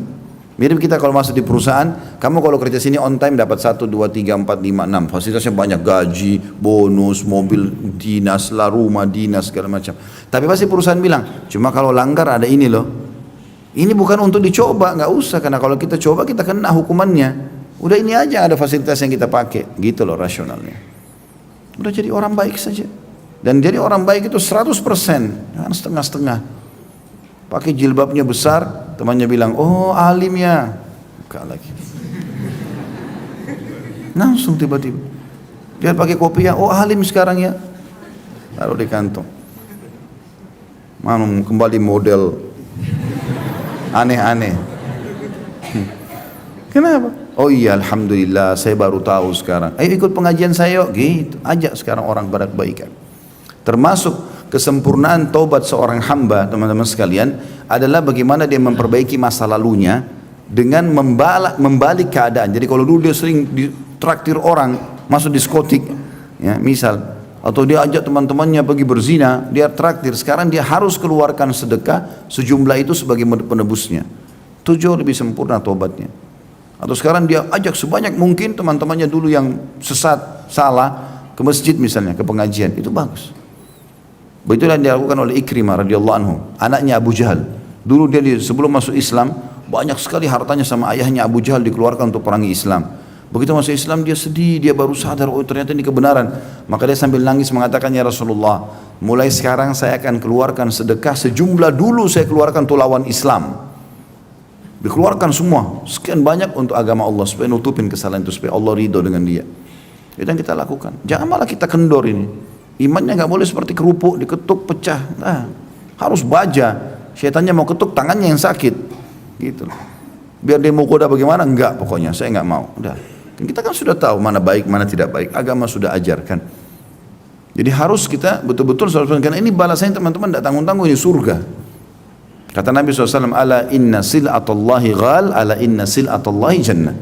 Mirip kita kalau masuk di perusahaan, kamu kalau kerja sini on time dapat 1, 2, 3, 4, 5, 6. Fasilitasnya banyak, gaji, bonus, mobil dinas lah, rumah dinas, segala macam. Tapi pasti perusahaan bilang, cuma kalau langgar ada ini loh. Ini bukan untuk dicoba, nggak usah. Karena kalau kita coba kita kena hukumannya. Udah ini aja ada fasilitas yang kita pakai. Gitu loh rasionalnya. Udah jadi orang baik saja. Dan jadi orang baik itu 100%, jangan setengah-setengah. Pakai jilbabnya besar, temannya bilang, oh alim ya. Buka lagi. Langsung tiba-tiba. Dia pakai kopi ya, oh alim sekarang ya. Taruh di kantong. Mana kembali model aneh-aneh. Kenapa? Oh iya alhamdulillah saya baru tahu sekarang. Ayo ikut pengajian saya yuk. Gitu. Ajak sekarang orang pada kebaikan. Termasuk kesempurnaan taubat seorang hamba, teman-teman sekalian, adalah bagaimana dia memperbaiki masa lalunya dengan membalik keadaan. Jadi kalau dulu dia sering ditraktir orang masuk diskotik, ya, misal, atau dia ajak teman-temannya pergi berzina, dia traktir. Sekarang dia harus keluarkan sedekah sejumlah itu sebagai penebusnya. Itu jauh lebih sempurna taubatnya. Atau sekarang dia ajak sebanyak mungkin teman-temannya dulu yang sesat, salah, ke masjid misalnya, ke pengajian. Itu bagus. Begitulah yang dilakukan oleh Ikrimah radhiyallahu anhu, anaknya Abu Jahal. Dulu dia sebelum masuk Islam, banyak sekali hartanya sama ayahnya Abu Jahal dikeluarkan untuk perangi Islam. Begitu masuk Islam dia sedih, dia baru sadar, oh ternyata ini kebenaran. Maka dia sambil nangis mengatakan, ya Rasulullah, mulai sekarang saya akan keluarkan sedekah sejumlah dulu saya keluarkan untuk lawan Islam. Dikeluarkan semua, sekian banyak untuk agama Allah, supaya nutupin kesalahan itu, supaya Allah ridho dengan dia. Itu yang kita lakukan. Jangan malah kita kendor ini. Imannya nggak boleh seperti kerupuk, diketuk pecah. Nah, harus baja. Syaitannya mau ketuk, tangannya yang sakit. Gitu. Biar dia mau koda bagaimana? Enggak, pokoknya saya nggak mau. Udah. Kita kan sudah tahu mana baik, mana tidak baik. Agama sudah ajarkan. Jadi harus kita betul-betul selalu, karena ini balasannya teman-teman tidak tanggung-tanggung, ini surga. Kata Nabi SAW, ala inna sil'atallahi ghal, ala inna sil'atallahi jannah.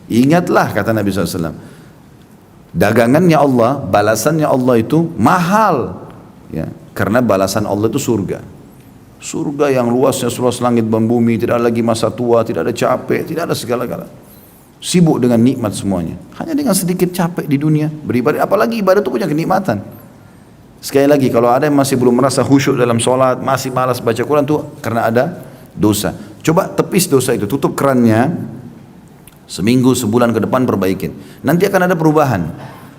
Ingatlah, kata Nabi SAW. Dagangannya Allah, balasannya Allah itu mahal, ya, karena balasan Allah itu surga. Surga yang luasnya seluas langit dan bumi, tidak ada lagi masa tua, tidak ada capek, tidak ada segala-gala. Sibuk dengan nikmat semuanya. Hanya dengan sedikit capek di dunia beribadah, apalagi ibadah itu punya kenikmatan. Sekali lagi, kalau ada yang masih belum merasa khusyuk dalam sholat, masih malas baca Quran itu karena ada dosa. Coba tepis dosa itu, tutup kerannya. Seminggu, sebulan ke depan perbaikin. Nanti akan ada perubahan.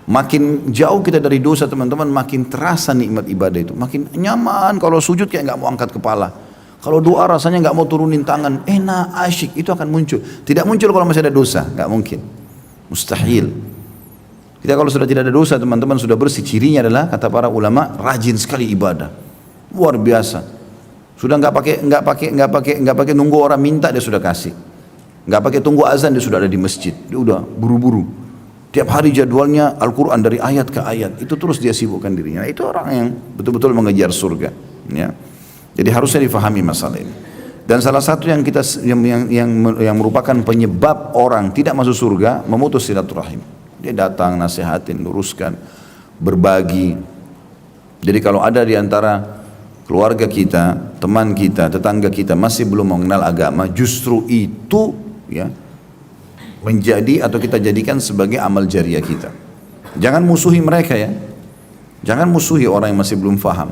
Makin jauh kita dari dosa teman-teman, makin terasa nikmat ibadah itu. Makin nyaman, kalau sujud kayak nggak mau angkat kepala. Kalau doa rasanya nggak mau turunin tangan. Enak, asyik, itu akan muncul. Tidak muncul kalau masih ada dosa, nggak mungkin. Mustahil. Kita kalau sudah tidak ada dosa teman-teman, sudah bersih. Cirinya adalah, kata para ulama, rajin sekali ibadah. Luar biasa. Sudah nggak pakai nunggu orang minta, dia sudah kasih. Nggak pakai tunggu azan, dia sudah ada di masjid. Dia udah buru-buru. Tiap hari jadwalnya Al-Quran dari ayat ke ayat. Itu terus dia sibukkan dirinya. Nah, itu orang yang betul-betul mengejar surga. Ya. Jadi harusnya difahami masalah ini. Dan salah satu yang kita yang merupakan penyebab orang tidak masuk surga, memutus silaturahim. Dia datang, nasihatin, luruskan, berbagi. Jadi kalau ada di antara keluarga kita, teman kita, tetangga kita masih belum mengenal agama, justru itu, ya, menjadi atau kita jadikan sebagai amal jariah kita. Jangan musuhi mereka, ya. Jangan musuhi orang yang masih belum faham.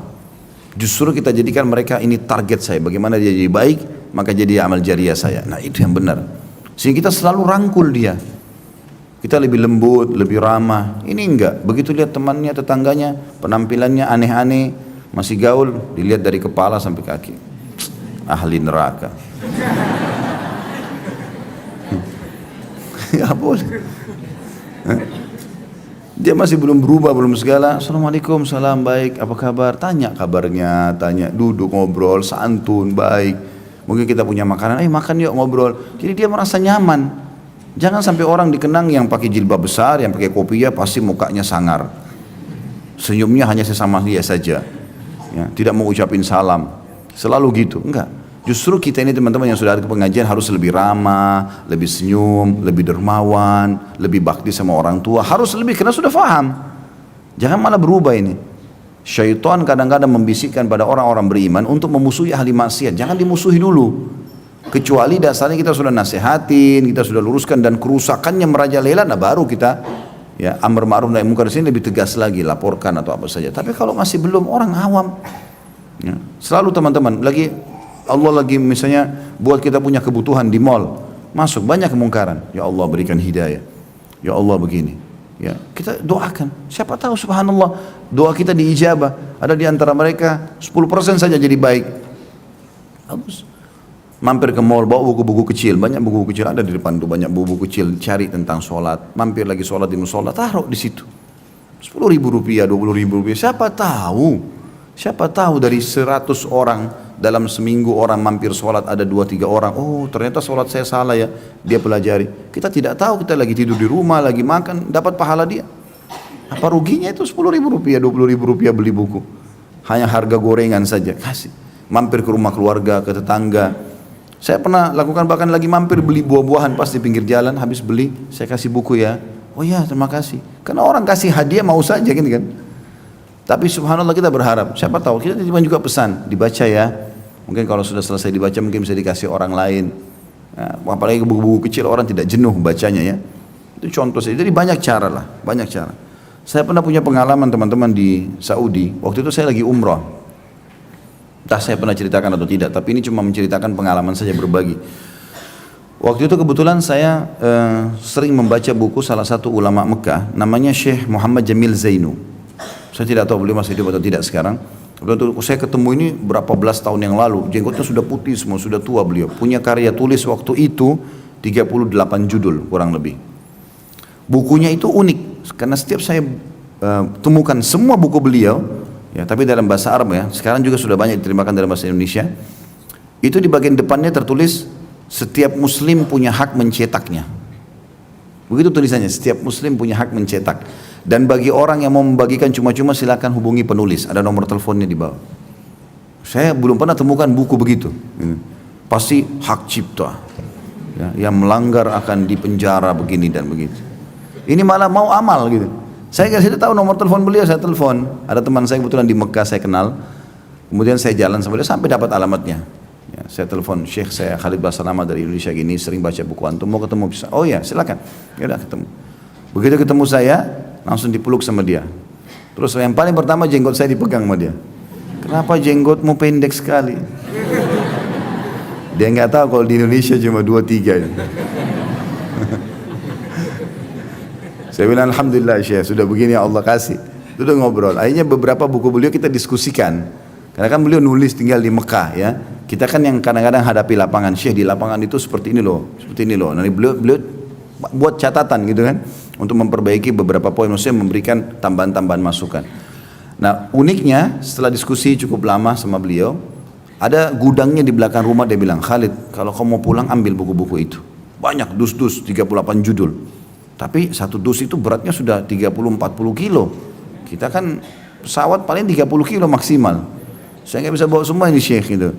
Justru kita jadikan mereka ini target saya. Bagaimana dia jadi baik, maka jadi amal jariah saya. Nah, itu yang benar. Sehingga kita selalu rangkul dia. Kita lebih lembut, lebih ramah. Ini enggak. Begitu lihat temannya, tetangganya, penampilannya aneh-aneh, masih gaul, dilihat dari kepala sampai kaki. Ahli neraka. Ya boleh. Dia masih belum berubah, belum segala. Assalamualaikum, salam, baik, apa kabar? Tanya kabarnya, tanya, duduk ngobrol, santun, baik. Mungkin kita punya makanan, makan yuk ngobrol. Jadi dia merasa nyaman. Jangan sampai orang dikenang yang pakai jilbab besar, yang pakai kopiah, pasti mukanya sangar. Senyumnya hanya sesama dia saja. Ya, tidak mau ucapin salam. Selalu gitu, enggak. Justru kita ini teman-teman yang sudah ada ke pengajian harus lebih ramah, lebih senyum, lebih dermawan, lebih bakti sama orang tua. Harus lebih, karena sudah faham. Jangan malah berubah ini. Syaitan kadang-kadang membisikkan pada orang-orang beriman untuk memusuhi ahli maksiat. Jangan dimusuhi dulu. Kecuali dasarnya kita sudah nasihatin, kita sudah luruskan, dan kerusakannya merajalela, nah baru kita ya amar ma'ruf nahi munkar sini lebih tegas lagi, laporkan atau apa saja. Tapi kalau masih belum, orang awam, ya, selalu teman-teman Allah lagi misalnya buat kita punya kebutuhan di mall, masuk banyak kemungkaran, ya Allah berikan hidayah, ya Allah begini, ya kita doakan. Siapa tahu subhanallah doa kita diijabah. Ada di antara mereka 10% saja jadi baik. Bagus. Mampir ke mall, bawa buku-buku kecil, banyak buku kecil ada di depan tuh, banyak buku kecil, cari tentang sholat, mampir lagi sholat di musola, taruh di situ. 10.000 rupiah, 20.000 rupiah, siapa tahu dari 100 orang dalam seminggu orang mampir sholat ada 2-3 orang, oh ternyata sholat saya salah ya, dia pelajari. Kita tidak tahu, kita lagi tidur di rumah, lagi makan, dapat pahala dia. Apa ruginya itu 10.000 rupiah, 20.000 rupiah beli buku, hanya harga gorengan saja, kasih. Mampir ke rumah keluarga, ke tetangga. Saya pernah lakukan, bahkan lagi mampir beli buah-buahan pas di pinggir jalan, habis beli saya kasih buku ya, oh ya terima kasih, karena orang kasih hadiah mau saja gitu kan. Tapi subhanallah kita berharap, siapa tahu kita tiba juga pesan dibaca ya, mungkin kalau sudah selesai dibaca mungkin bisa dikasih orang lain. Nah, apalagi buku-buku kecil orang tidak jenuh bacanya ya, itu contoh saja. Jadi banyak cara lah, banyak cara. Saya pernah punya pengalaman teman-teman di Saudi, waktu itu saya lagi umrah. Entah saya pernah ceritakan atau tidak, tapi ini cuma menceritakan pengalaman saja, berbagi. Waktu itu kebetulan saya sering membaca buku salah satu ulama Mekah, namanya Syekh Muhammad Jamil Zainu. Saya tidak tahu beliau masih hidup atau tidak sekarang. Waktu saya ketemu ini berapa belas tahun yang lalu, jenggotnya sudah putih semua, sudah tua beliau. Punya karya tulis waktu itu 38 judul kurang lebih. Bukunya itu unik, karena setiap saya temukan semua buku beliau, ya, tapi dalam bahasa Arab ya, sekarang juga sudah banyak diterjemahkan dalam bahasa Indonesia. Itu di bagian depannya tertulis, setiap muslim punya hak mencetaknya. Begitu tulisannya, setiap muslim punya hak mencetak. Dan bagi orang yang mau membagikan cuma-cuma silakan hubungi penulis, ada nomor teleponnya di bawah. Saya belum pernah temukan buku begitu. Pasti hak cipta. Ya, yang melanggar akan dipenjara begini dan begitu. Ini malah mau amal gitu. Saya kasih tahu nomor telepon beliau, saya telepon. Ada teman saya kebetulan di Mekah saya kenal. Kemudian saya jalan sama dia sampai dapat alamatnya. Ya, saya telepon, Syekh saya Khalid Basalama dari Indonesia gini, sering baca buku antum, mau ketemu bisa? Oh ya silakan. Ya udah ketemu. Begitu ketemu saya, langsung dipeluk sama dia. Terus yang paling pertama jenggot saya dipegang sama dia. Kenapa jenggotmu pendek sekali? Dia nggak tahu kalau di Indonesia cuma 2-3 ya. Saya bilang alhamdulillah Syekh, sudah begini ya Allah kasih. Duduk ngobrol. Akhirnya beberapa buku beliau kita diskusikan. Karena kan beliau nulis tinggal di Mekah ya. Kita kan yang kadang-kadang hadapi lapangan, Syekh di lapangan itu seperti ini loh, seperti ini loh. Nanti beliau buat catatan gitu kan, untuk memperbaiki beberapa poin, maksudnya memberikan tambahan-tambahan masukan. Nah uniknya setelah diskusi cukup lama sama beliau, ada gudangnya di belakang rumah. Dia bilang, Khalid kalau kamu mau pulang ambil buku-buku itu. Banyak dus-dus 38 judul. Tapi satu dus itu beratnya sudah 30-40 kilo. Kita kan pesawat paling 30 kilo maksimal. Saya nggak bisa bawa semua ini Syekh gitu.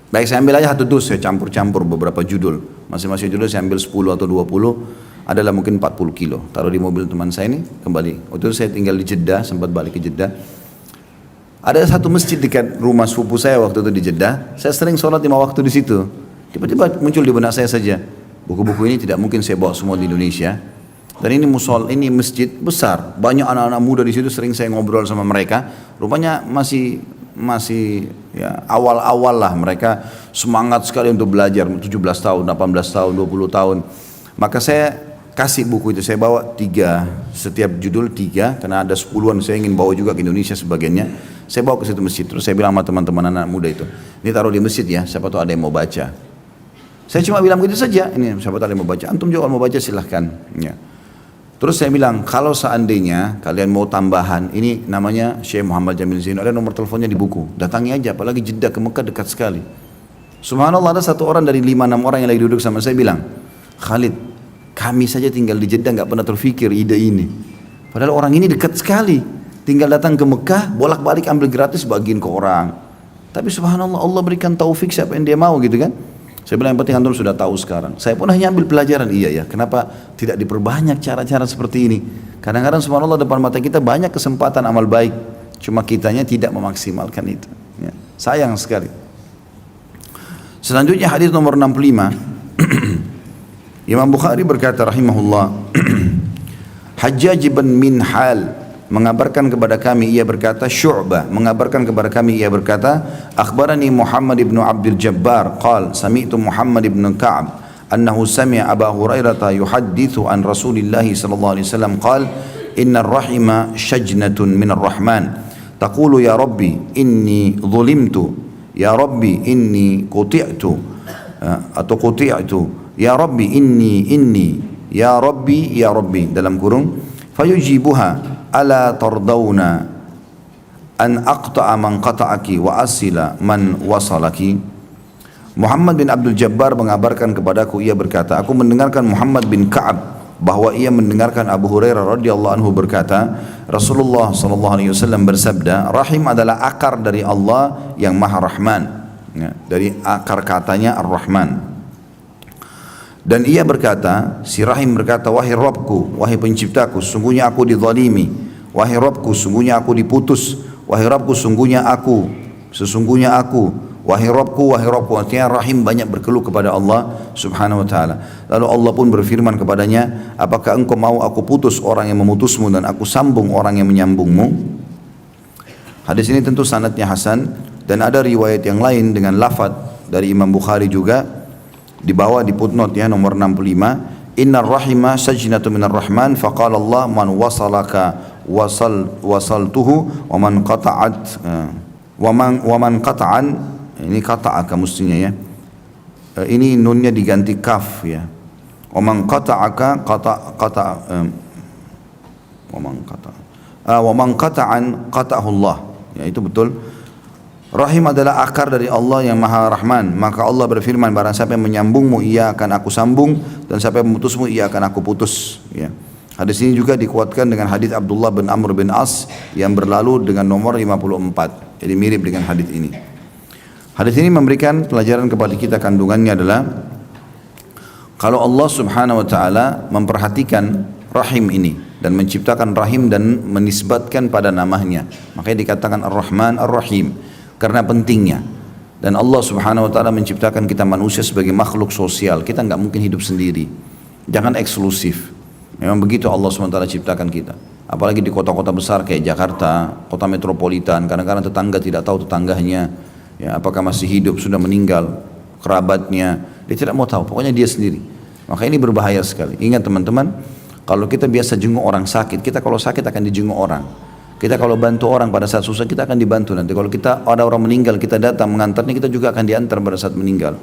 Baik saya ambil aja satu dus, saya campur-campur beberapa judul. Masing-masing judul saya ambil 10 atau 20, adalah mungkin 40 kilo. Taruh di mobil teman saya ini, kembali. Waktu itu saya tinggal di Jeddah, sempat balik ke Jeddah. Ada satu masjid dekat rumah sepupu saya waktu itu di Jeddah. Saya sering sholat 5 waktu di situ. Tiba-tiba muncul di benak saya saja, buku-buku ini tidak mungkin saya bawa semua di Indonesia. Dan ini ini masjid besar, banyak anak-anak muda di situ, sering saya ngobrol sama mereka. Rupanya masih masih ya awal-awal lah, mereka semangat sekali untuk belajar, 17 tahun, 18 tahun, 20 tahun. Maka saya kasih buku itu, saya bawa 3, setiap judul 3, karena ada 10-an saya ingin bawa juga ke Indonesia sebagiannya. Saya bawa ke situ masjid, terus saya bilang sama teman-teman anak muda itu, ini taruh di masjid ya, siapa tahu ada yang mau baca. Saya cuma bilang begitu saja, ini siapa tahu ada yang mau baca, antum juga kalau mau baca silahkan. Ya. Terus saya bilang, kalau seandainya kalian mau tambahan, ini namanya Syekh Muhammad Jamil Zainul, ada nomor teleponnya di buku, datangi aja, apalagi Jeddah ke Mekah dekat sekali. Subhanallah, ada satu orang dari 5-6 orang yang lagi duduk sama saya bilang, Khalid, kami saja tinggal di Jeddah nggak pernah terfikir ide ini. Padahal orang ini dekat sekali, tinggal datang ke Mekah, bolak-balik ambil gratis bagiin ke orang. Tapi subhanallah, Allah berikan taufik siapa yang dia mau gitu kan. Saya bilang yang penting antum sudah tahu sekarang. Saya pun hanya ambil pelajaran, iya ya, kenapa tidak diperbanyak cara-cara seperti ini. Kadang-kadang subhanallah depan mata kita banyak kesempatan amal baik, cuma kitanya tidak memaksimalkan itu ya. Sayang sekali. Selanjutnya hadis nomor 65. Imam Bukhari berkata rahimahullah, Hajjaj bin Minhal mengabarkan kepada kami, ia berkata, Syu'bah mengabarkan kepada kami, ia berkata, akhbarani Muhammad ibn Abdul Jabbar qal sami'tu Muhammad ibn Ka'ab annahu sami'a Aba Hurairah yuhaddithu an Rasulillah sallallahu alaihi wasallam qal inna ar-rahima shajnatun min ar-rahman taqulu ya rabbi inni zulimtu ya rabbi inni quti'tu atau quti'tu ya rabbi inni ya rabbi dalam kurung fayujibuha ala tardawna an aqta'a man qata'aki wa asila man wasalaki. Muhammad bin Abdul Jabbar mengabarkan kepadaku, ia berkata, aku mendengarkan Muhammad bin Ka'ab bahwa ia mendengarkan Abu Hurairah radhiyallahu anhu berkata, Rasulullah sallallahu alaihi wasallam bersabda, rahim adalah akar dari Allah yang Maha Rahman ya, dari akar katanya Ar-Rahman. Dan ia berkata, si Rahim berkata, wahai Rabbku, wahai penciptaku, sungguhnya aku dizalimi. Wahai Rabbku, sungguhnya aku diputus. Wahai Rabbku, sesungguhnya aku. Wahai Rabbku, artinya Rahim banyak berkeluh kepada Allah subhanahu wa ta'ala. Lalu Allah pun berfirman kepadanya, apakah engkau mau aku putus orang yang memutusmu dan aku sambung orang yang menyambungmu? Hadis ini tentu sanadnya hasan, dan ada riwayat yang lain dengan lafaz dari Imam Bukhari juga, di bawah di footnote ya nomor 65, innar rahima sajnatu minar rahman faqala Allah man wasalaka wasaltuhu wa man qata'at wa man qata'an, ini qata'aka mestinya ya, ini nunnya diganti kaf ya, wa man qata'aka wa man qata'an qata'ahu Allah ya, itu betul. Rahim adalah akar dari Allah yang Maha Rahman. Maka Allah berfirman, barang siapa yang menyambungmu, ia akan aku sambung, dan siapa yang memutusmu, ia akan aku putus ya. Hadis ini juga dikuatkan dengan hadis Abdullah bin Amr bin As yang berlalu dengan nomor 54. Jadi mirip dengan hadis ini. Hadis ini memberikan pelajaran kepada kita, kandungannya adalah kalau Allah subhanahu wa ta'ala memperhatikan rahim ini dan menciptakan rahim dan menisbatkan pada namanya, makanya dikatakan Ar-Rahman Ar-Rahim karena pentingnya. Dan Allah subhanahu wa ta'ala menciptakan kita manusia sebagai makhluk sosial, kita nggak mungkin hidup sendiri, jangan eksklusif. Memang begitu Allah subhanahu wa ta'ala ciptakan kita. Apalagi di kota-kota besar kayak Jakarta, kota metropolitan, kadang-kadang tetangga tidak tahu tetangganya ya, apakah masih hidup, sudah meninggal, kerabatnya, dia tidak mau tahu, pokoknya dia sendiri. Maka ini berbahaya sekali. Ingat teman-teman, kalau kita biasa jenguk orang sakit, kita kalau sakit akan dijenguk orang. Kita kalau bantu orang pada saat susah, kita akan dibantu nanti. Kalau kita ada orang meninggal, kita datang mengantarnya, kita juga akan diantar pada saat meninggal.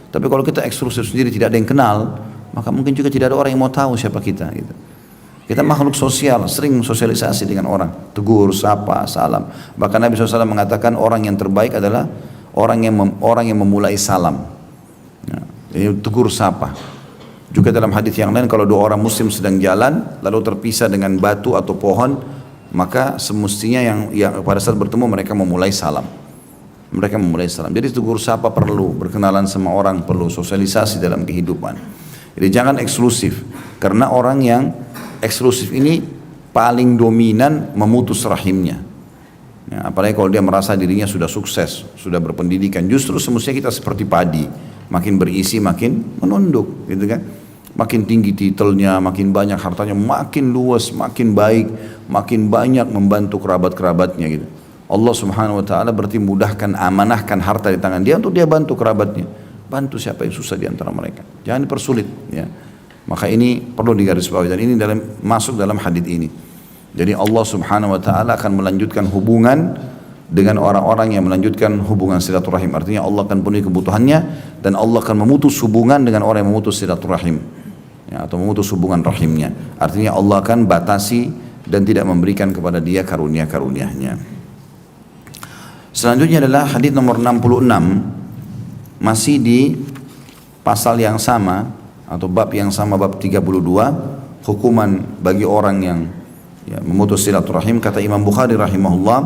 Tapi kalau kita eksklusif sendiri, tidak ada yang kenal, maka mungkin juga tidak ada orang yang mau tahu siapa kita gitu. Kita makhluk sosial, sering sosialisasi dengan orang, tegur, sapa, salam. Bahkan Nabi SAW mengatakan orang yang terbaik adalah orang yang memulai salam ya, jadi tegur, sapa. Juga dalam hadis yang lain, kalau dua orang muslim sedang jalan lalu terpisah dengan batu atau pohon, maka semestinya yang pada saat bertemu mereka memulai salam. Jadi tegur sapa perlu, berkenalan sama orang perlu, sosialisasi dalam kehidupan. Jadi jangan eksklusif, karena orang yang eksklusif ini paling dominan memutus rahimnya ya, apalagi kalau dia merasa dirinya sudah sukses, sudah berpendidikan. Justru semestinya kita seperti padi, makin berisi makin menunduk gitu kan. Makin tinggi titelnya, makin banyak hartanya, makin luas, makin baik, makin banyak membantu kerabat-kerabatnya gitu. Allah subhanahu wa ta'ala berarti mudahkan, amanahkan harta di tangan dia untuk dia bantu kerabatnya. Bantu siapa yang susah di antara mereka. Jangan dipersulit. Ya. Maka ini perlu digarisbawahi dan ini masuk dalam hadits ini. Jadi Allah subhanahu wa ta'ala akan melanjutkan hubungan dengan orang-orang yang melanjutkan hubungan silaturahim. Artinya Allah akan penuhi kebutuhannya dan Allah akan memutus hubungan dengan orang yang memutus silaturahim. Ya, atau memutus hubungan rahimnya. Artinya Allah akan batasi dan tidak memberikan kepada dia karunia-karunianya. Selanjutnya adalah hadis nomor 66, masih di pasal yang sama atau bab yang sama, bab 32, hukuman bagi orang yang memutus silaturahim. Kata Imam Bukhari rahimahullah,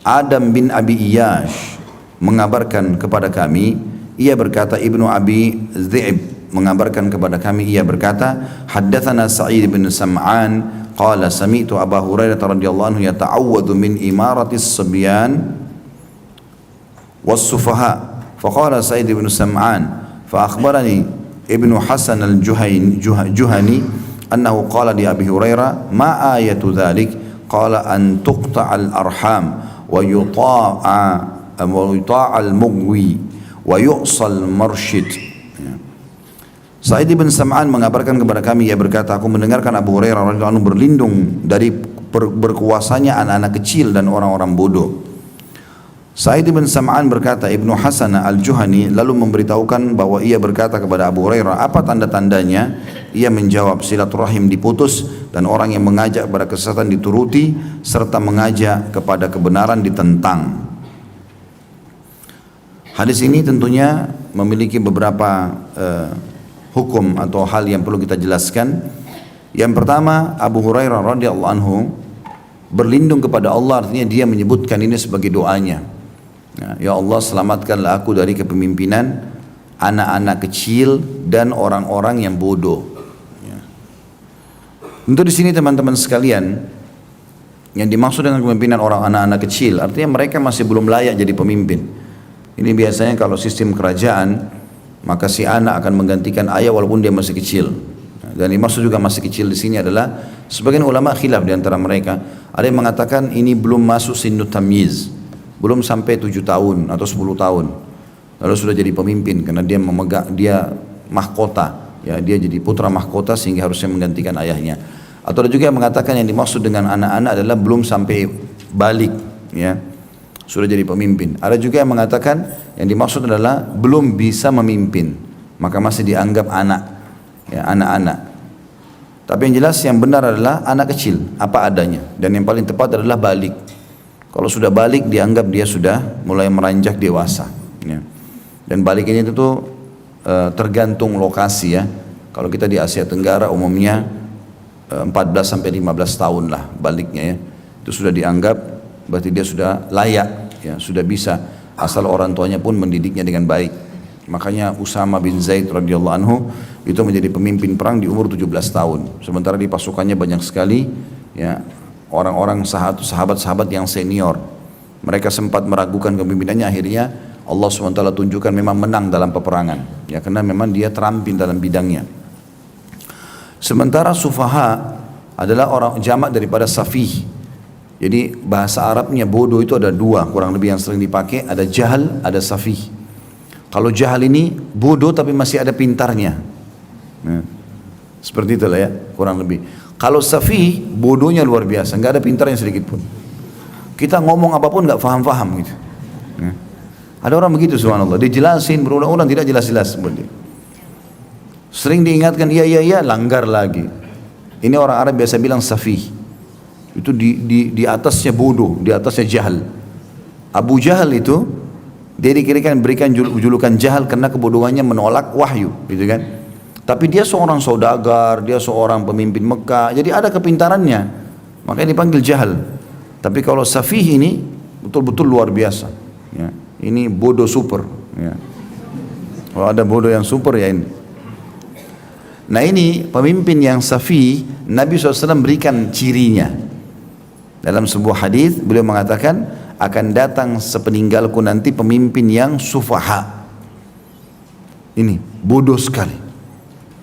Adam bin Abi Iyash mengabarkan kepada kami, ia berkata, Ibnu Abi Dhi'b mengabarkan kepada kami, ia berkata, haddatsana Sa'id bin Sam'an qala sami'tu Abu Hurairah radhiyallahu anhu yata'awwadu min imaratis sabyan was-sufaha. Faqala Sa'id bin Sam'an fa akhbarani Ibnu Hasan al-Juhani annahu qala li Abi Hurairah ma ayatu dhalik qala an tuqta'al arham wa yuta'a al-mughwi wa yu'sal marshid. Sa'id bin Sam'an mengabarkan kepada kami, ia berkata, aku mendengarkan Abu Hurairah radhiyallahu anhu berlindung dari berkuasanya anak-anak kecil dan orang-orang bodoh. Sa'id bin Sam'an berkata, Ibnu Hasan al-Juhani lalu memberitahukan bahwa ia berkata kepada Abu Hurairah, apa tanda-tandanya? Ia menjawab, silaturahim diputus dan orang yang mengajak kepada kesesatan dituruti serta mengajak kepada kebenaran ditentang. Hadis ini tentunya memiliki beberapa hukum atau hal yang perlu kita jelaskan. Yang pertama, Abu Hurairah radhiyallahu anhu berlindung kepada Allah, artinya dia menyebutkan ini sebagai doanya. Ya Allah, selamatkanlah aku dari kepemimpinan anak-anak kecil dan orang-orang yang bodoh. Ya. Untuk di sini teman-teman sekalian, yang dimaksud dengan kepemimpinan orang anak-anak kecil, artinya mereka masih belum layak jadi pemimpin. Ini biasanya kalau sistem kerajaan, maka si anak akan menggantikan ayah walaupun dia masih kecil. Dan dimaksud juga masih kecil di sini adalah sebagian ulama khilaf di antara mereka. Ada yang mengatakan ini belum masuk sinnut tamyiz, belum sampai 7 tahun atau 10 tahun. Lalu sudah jadi pemimpin karena dia memegang, dia mahkota, ya dia jadi putra mahkota sehingga harusnya menggantikan ayahnya. Atau ada juga yang mengatakan yang dimaksud dengan anak-anak adalah belum sampai balik, ya. Sudah jadi pemimpin. Ada juga yang mengatakan yang dimaksud adalah belum bisa memimpin, maka masih dianggap anak, ya, anak-anak. Tapi yang jelas yang benar adalah anak kecil, apa adanya. Dan yang paling tepat adalah balik. Kalau sudah balik dianggap dia sudah mulai meranjak dewasa. Ya. Dan balik ini tentu tergantung lokasi, ya. Kalau kita di Asia Tenggara umumnya 14 sampai 15 tahun lah baliknya, ya. Itu sudah dianggap berarti dia sudah layak, ya, sudah bisa, asal orang tuanya pun mendidiknya dengan baik. Makanya Usama bin Zaid radhiyallahu anhu itu menjadi pemimpin perang di umur 17 tahun. Sementara di pasukannya banyak sekali, ya, orang-orang sahabat-sahabat yang senior. Mereka sempat meragukan kepemimpinannya, akhirnya Allah SWT tunjukkan memang menang dalam peperangan, ya, karena memang dia terampil dalam bidangnya. Sementara sufaha adalah orang jamak daripada safih. Jadi bahasa Arabnya bodoh itu ada dua kurang lebih yang sering dipakai, ada jahal, ada safih. Kalau jahal ini bodoh tapi masih ada pintarnya, nah, seperti itulah, ya, kurang lebih. Kalau safih bodohnya luar biasa, nggak ada pintarnya sedikit pun. Kita ngomong apapun nggak faham-faham gitu. Nah, ada orang begitu, subhanallah, dijelasin berulang-ulang tidak jelas-jelas seperti. Sering diingatkan iya, langgar lagi. Ini orang Arab biasa bilang safih. Itu di atasnya bodoh, di atasnya jahal. Abu Jahal itu dia dikirakan berikan julukan jahal karena kebodohannya menolak wahyu, gitu kan. Tapi dia seorang saudagar, dia seorang pemimpin Mekah, jadi ada kepintarannya, makanya dipanggil jahal. Tapi kalau safih ini betul-betul luar biasa, ya. Ini bodoh super, ya. Kalau ada bodoh yang super, ya ini. Nah, ini pemimpin yang safih, Nabi SAW berikan cirinya. Dalam sebuah hadis beliau mengatakan akan datang sepeninggalku nanti pemimpin yang sufaha. Ini bodoh sekali.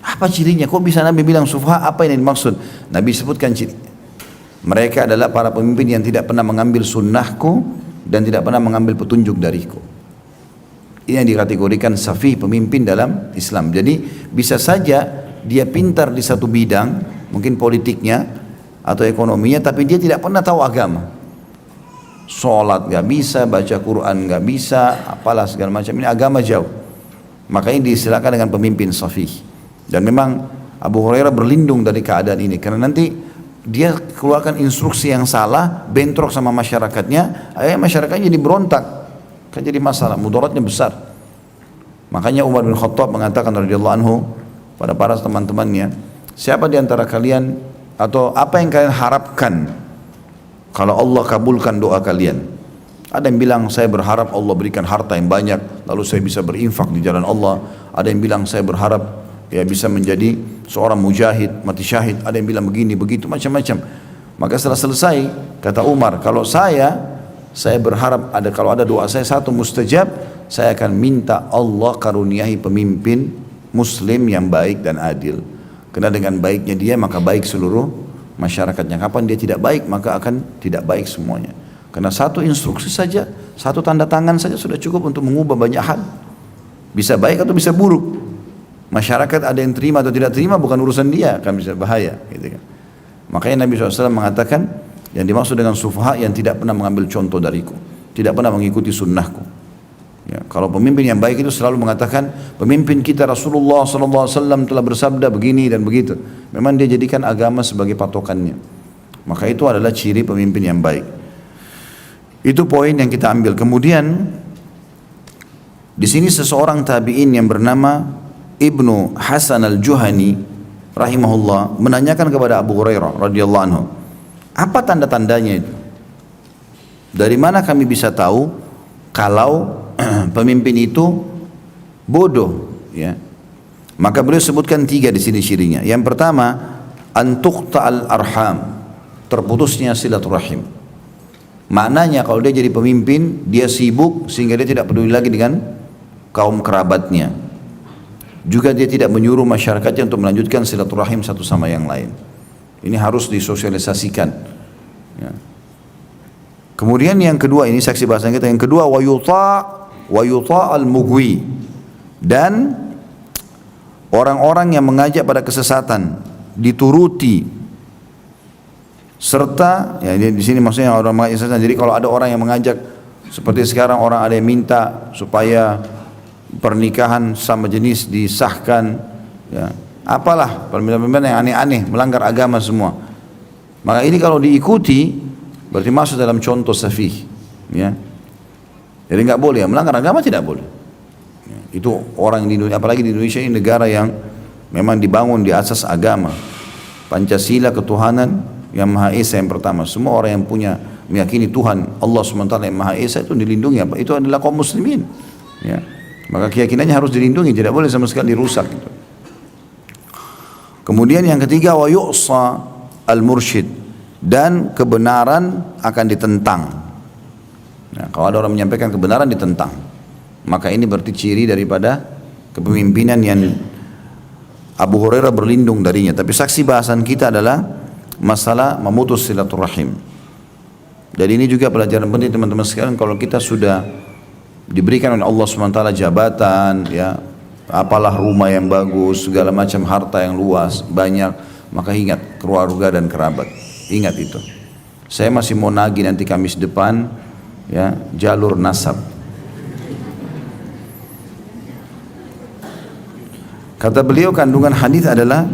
Apa cirinya? Kok bisa Nabi bilang sufaha? Apa yang dimaksud? Nabi sebutkan ciri. Mereka adalah para pemimpin yang tidak pernah mengambil sunnahku dan tidak pernah mengambil petunjuk dariku. Ini yang dikategorikan safih, pemimpin dalam Islam. Jadi bisa saja dia pintar di satu bidang, mungkin politiknya atau ekonominya, tapi dia tidak pernah tahu agama. Sholat gak bisa, baca Quran gak bisa, apalah segala macam, ini agama jauh. Makanya diistilahkan dengan pemimpin safih. Dan memang Abu Hurairah berlindung dari keadaan ini, karena nanti dia keluarkan instruksi yang salah, bentrok sama masyarakatnya, masyarakatnya jadi berontak, kan jadi masalah, mudaratnya besar. Makanya Umar bin Khattab mengatakan radhiyallahu anhu pada para teman-temannya, siapa di antara kalian atau apa yang kalian harapkan kalau Allah kabulkan doa kalian? Ada yang bilang saya berharap Allah berikan harta yang banyak, lalu saya bisa berinfak di jalan Allah. Ada yang bilang saya berharap ya bisa menjadi seorang mujahid, mati syahid. Ada yang bilang begini, begitu, macam-macam. Maka setelah selesai, kata Umar, kalau saya berharap kalau ada doa saya satu mustajab, saya akan minta Allah karuniai pemimpin muslim yang baik dan adil. Karena dengan baiknya dia maka baik seluruh masyarakatnya. Kapan dia tidak baik maka akan tidak baik semuanya. Karena satu instruksi saja, satu tanda tangan saja sudah cukup untuk mengubah banyak hal. Bisa baik atau bisa buruk. Masyarakat ada yang terima atau tidak terima bukan urusan dia, akan bisa bahaya. Gitu kan. Makanya Nabi SAW mengatakan, yang dimaksud dengan sufaha yang tidak pernah mengambil contoh dariku, tidak pernah mengikuti sunnahku. Ya, kalau pemimpin yang baik itu selalu mengatakan, pemimpin kita Rasulullah SAW telah bersabda begini dan begitu. Memang dia jadikan agama sebagai patokannya. Maka itu adalah ciri pemimpin yang baik. Itu poin yang kita ambil. Kemudian di sini seseorang tabi'in yang bernama Ibnu Hasan al-Juhani rahimahullah menanyakan kepada Abu Hurairah radhiyallahu anhu, apa tanda-tandanya itu? Dari mana kami bisa tahu kalau pemimpin itu bodoh? Ya. Maka beliau sebutkan 3 di sini cirinya. Yang pertama, antuqta'al arham, terputusnya silaturahim. Maknanya kalau dia jadi pemimpin, dia sibuk sehingga dia tidak peduli lagi dengan kaum kerabatnya. Juga dia tidak menyuruh masyarakatnya untuk melanjutkan silaturahim satu sama yang lain. Ini harus disosialisasikan. Ya. Kemudian yang kedua, ini saksi bahasan kita. Yang kedua, wa yuta al-mughwi, dan orang-orang yang mengajak pada kesesatan dituruti. Serta ya di sini maksudnya orang mengajak kesesatan. Jadi kalau ada orang yang mengajak seperti sekarang orang ada yang minta supaya pernikahan sama jenis disahkan, ya, apalah permintaan-permintaan yang aneh-aneh, melanggar agama semua. Maka ini kalau diikuti berarti masuk dalam contoh safih, ya. Jadi nggak boleh, melanggar agama tidak boleh. Ya, itu orang di Indonesia, apalagi di Indonesia ini negara yang memang dibangun di asas agama, Pancasila, ketuhanan yang Maha Esa yang pertama. Semua orang yang punya meyakini Tuhan Allah SWT yang Maha Esa itu dilindungi. Apa? Itu adalah kaum muslimin. Ya. Maka keyakinannya harus dilindungi, tidak boleh sama sekali dirusak. Gitu. Kemudian yang ketiga, wa yu'sa al-mursyid, dan kebenaran akan ditentang. Nah, kalau ada orang menyampaikan kebenaran ditentang, maka ini berarti ciri daripada kepemimpinan yang Abu Hurairah berlindung darinya. Tapi saksi bahasan kita adalah masalah memutus silaturahim. Dan ini juga pelajaran penting teman-teman sekalian. Kalau kita sudah diberikan oleh Allah SWT jabatan, ya, apalah rumah yang bagus, segala macam harta yang luas, banyak, maka ingat keluarga dan kerabat. Ingat itu. Saya masih mau nagih nanti Kamis depan, ya, jalur nasab. Kata beliau, kandungan hadis adalah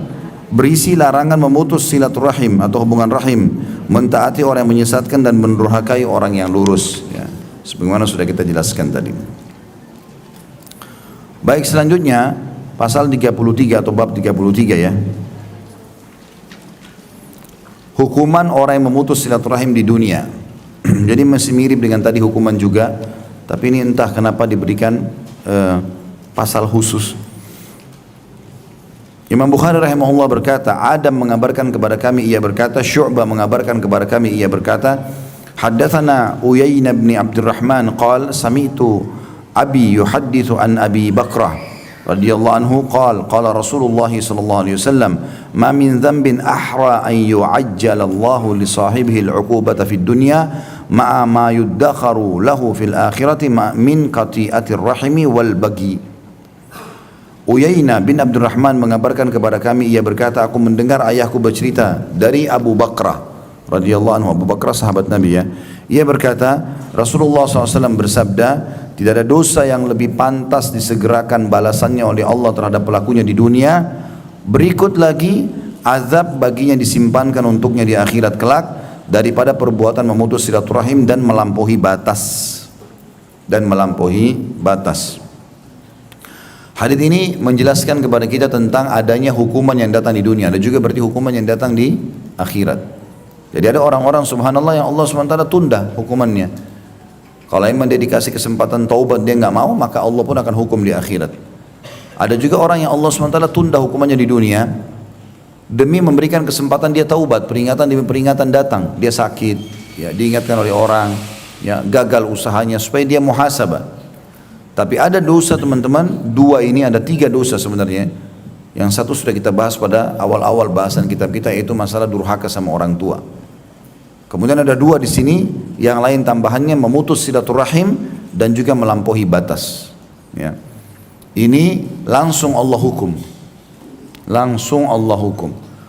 berisi larangan memutus silaturahim atau hubungan rahim, mentaati orang yang menyesatkan dan mendurhakai orang yang lurus, ya, sebagaimana sudah kita jelaskan tadi. Baik, selanjutnya pasal 33 atau bab 33, ya. Hukuman orang yang memutus silaturahim di dunia. Jadi masih mirip dengan tadi hukuman juga, tapi ini entah kenapa diberikan pasal khusus. Imam Bukhari rahimahullah berkata, Adam mengabarkan kepada kami, ia berkata, Syu'bah mengabarkan kepada kami, ia berkata, Haddathana Uyainah bin Abdurrahman qal sami'tu abi yuhaddithu an Abi Bakrah radhiyallahu anhu qala Rasulullah sallallahu alaihi wasallam ma min dhanbin ahra an yu'ajjala Allah li sahibihi al-'uqubata fid dunya ma'a ma yuddakharu lahu fil akhirati min qati'atir rahimi wal bagi. Uyainah bin Abdurrahman mengabarkan kepada kami, ia berkata, aku mendengar ayahku bercerita dari Abu Bakrah radhiyallahu anhu. Abu Bakrah sahabat Nabi, ya. Ia berkata, Rasulullah SAW bersabda, tidak ada dosa yang lebih pantas disegerakan balasannya oleh Allah terhadap pelakunya di dunia. Berikut lagi, azab baginya disimpankan untuknya di akhirat kelak daripada perbuatan memutus silaturahim dan melampaui batas. Hadits ini menjelaskan kepada kita tentang adanya hukuman yang datang di dunia, ada juga berarti hukuman yang datang di akhirat. Jadi ada orang-orang subhanallah yang Allah SWT tunda hukumannya. Kalau memang dia dikasih kesempatan taubat dia nggak mau, maka Allah pun akan hukum di akhirat. Ada juga orang yang Allah SWT tunda hukumannya di dunia demi memberikan kesempatan dia taubat, peringatan demi peringatan datang. Dia sakit, ya, diingatkan oleh orang, ya, gagal usahanya supaya dia muhasabah. Tapi ada dosa teman-teman, dua ini ada tiga dosa sebenarnya. Yang satu sudah kita bahas pada awal-awal bahasan kitab kita, yaitu masalah durhaka sama orang tua. Kemudian ada dua di sini, yang lain tambahannya memutus silaturahim dan juga melampaui batas. Ya. Ini langsung Allah hukum.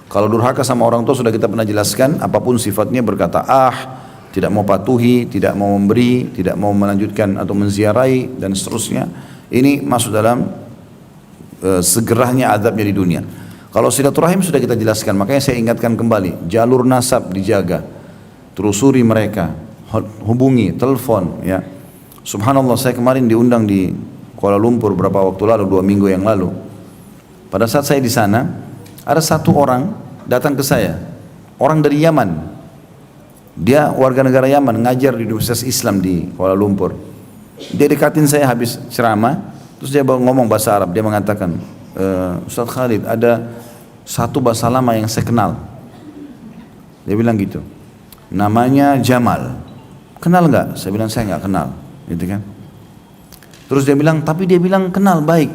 Kalau durhaka sama orang tua sudah kita pernah jelaskan, apapun sifatnya berkata tidak mau patuhi, tidak mau memberi, tidak mau melanjutkan atau menziarahi dan seterusnya. Ini masuk dalam segerahnya azabnya di dunia. Kalau silaturahim sudah kita jelaskan, makanya saya ingatkan kembali, jalur nasab dijaga, telusuri mereka, hubungi, telepon, ya. Subhanallah, saya kemarin diundang di Kuala Lumpur beberapa waktu lalu, 2 minggu yang lalu. Pada saat saya di sana, ada satu orang datang ke saya, orang dari Yaman. Dia warga negara Yaman, ngajar di Universitas Islam di Kuala Lumpur. Dia dekatin saya habis ceramah, terus dia ngomong bahasa Arab. Dia mengatakan, Ustaz Khalid, ada satu bahasa lama yang saya kenal. Dia bilang gitu, namanya Jamal. Kenal nggak? Saya bilang saya nggak kenal, gitu kan. Terus dia bilang, tapi dia bilang kenal, baik.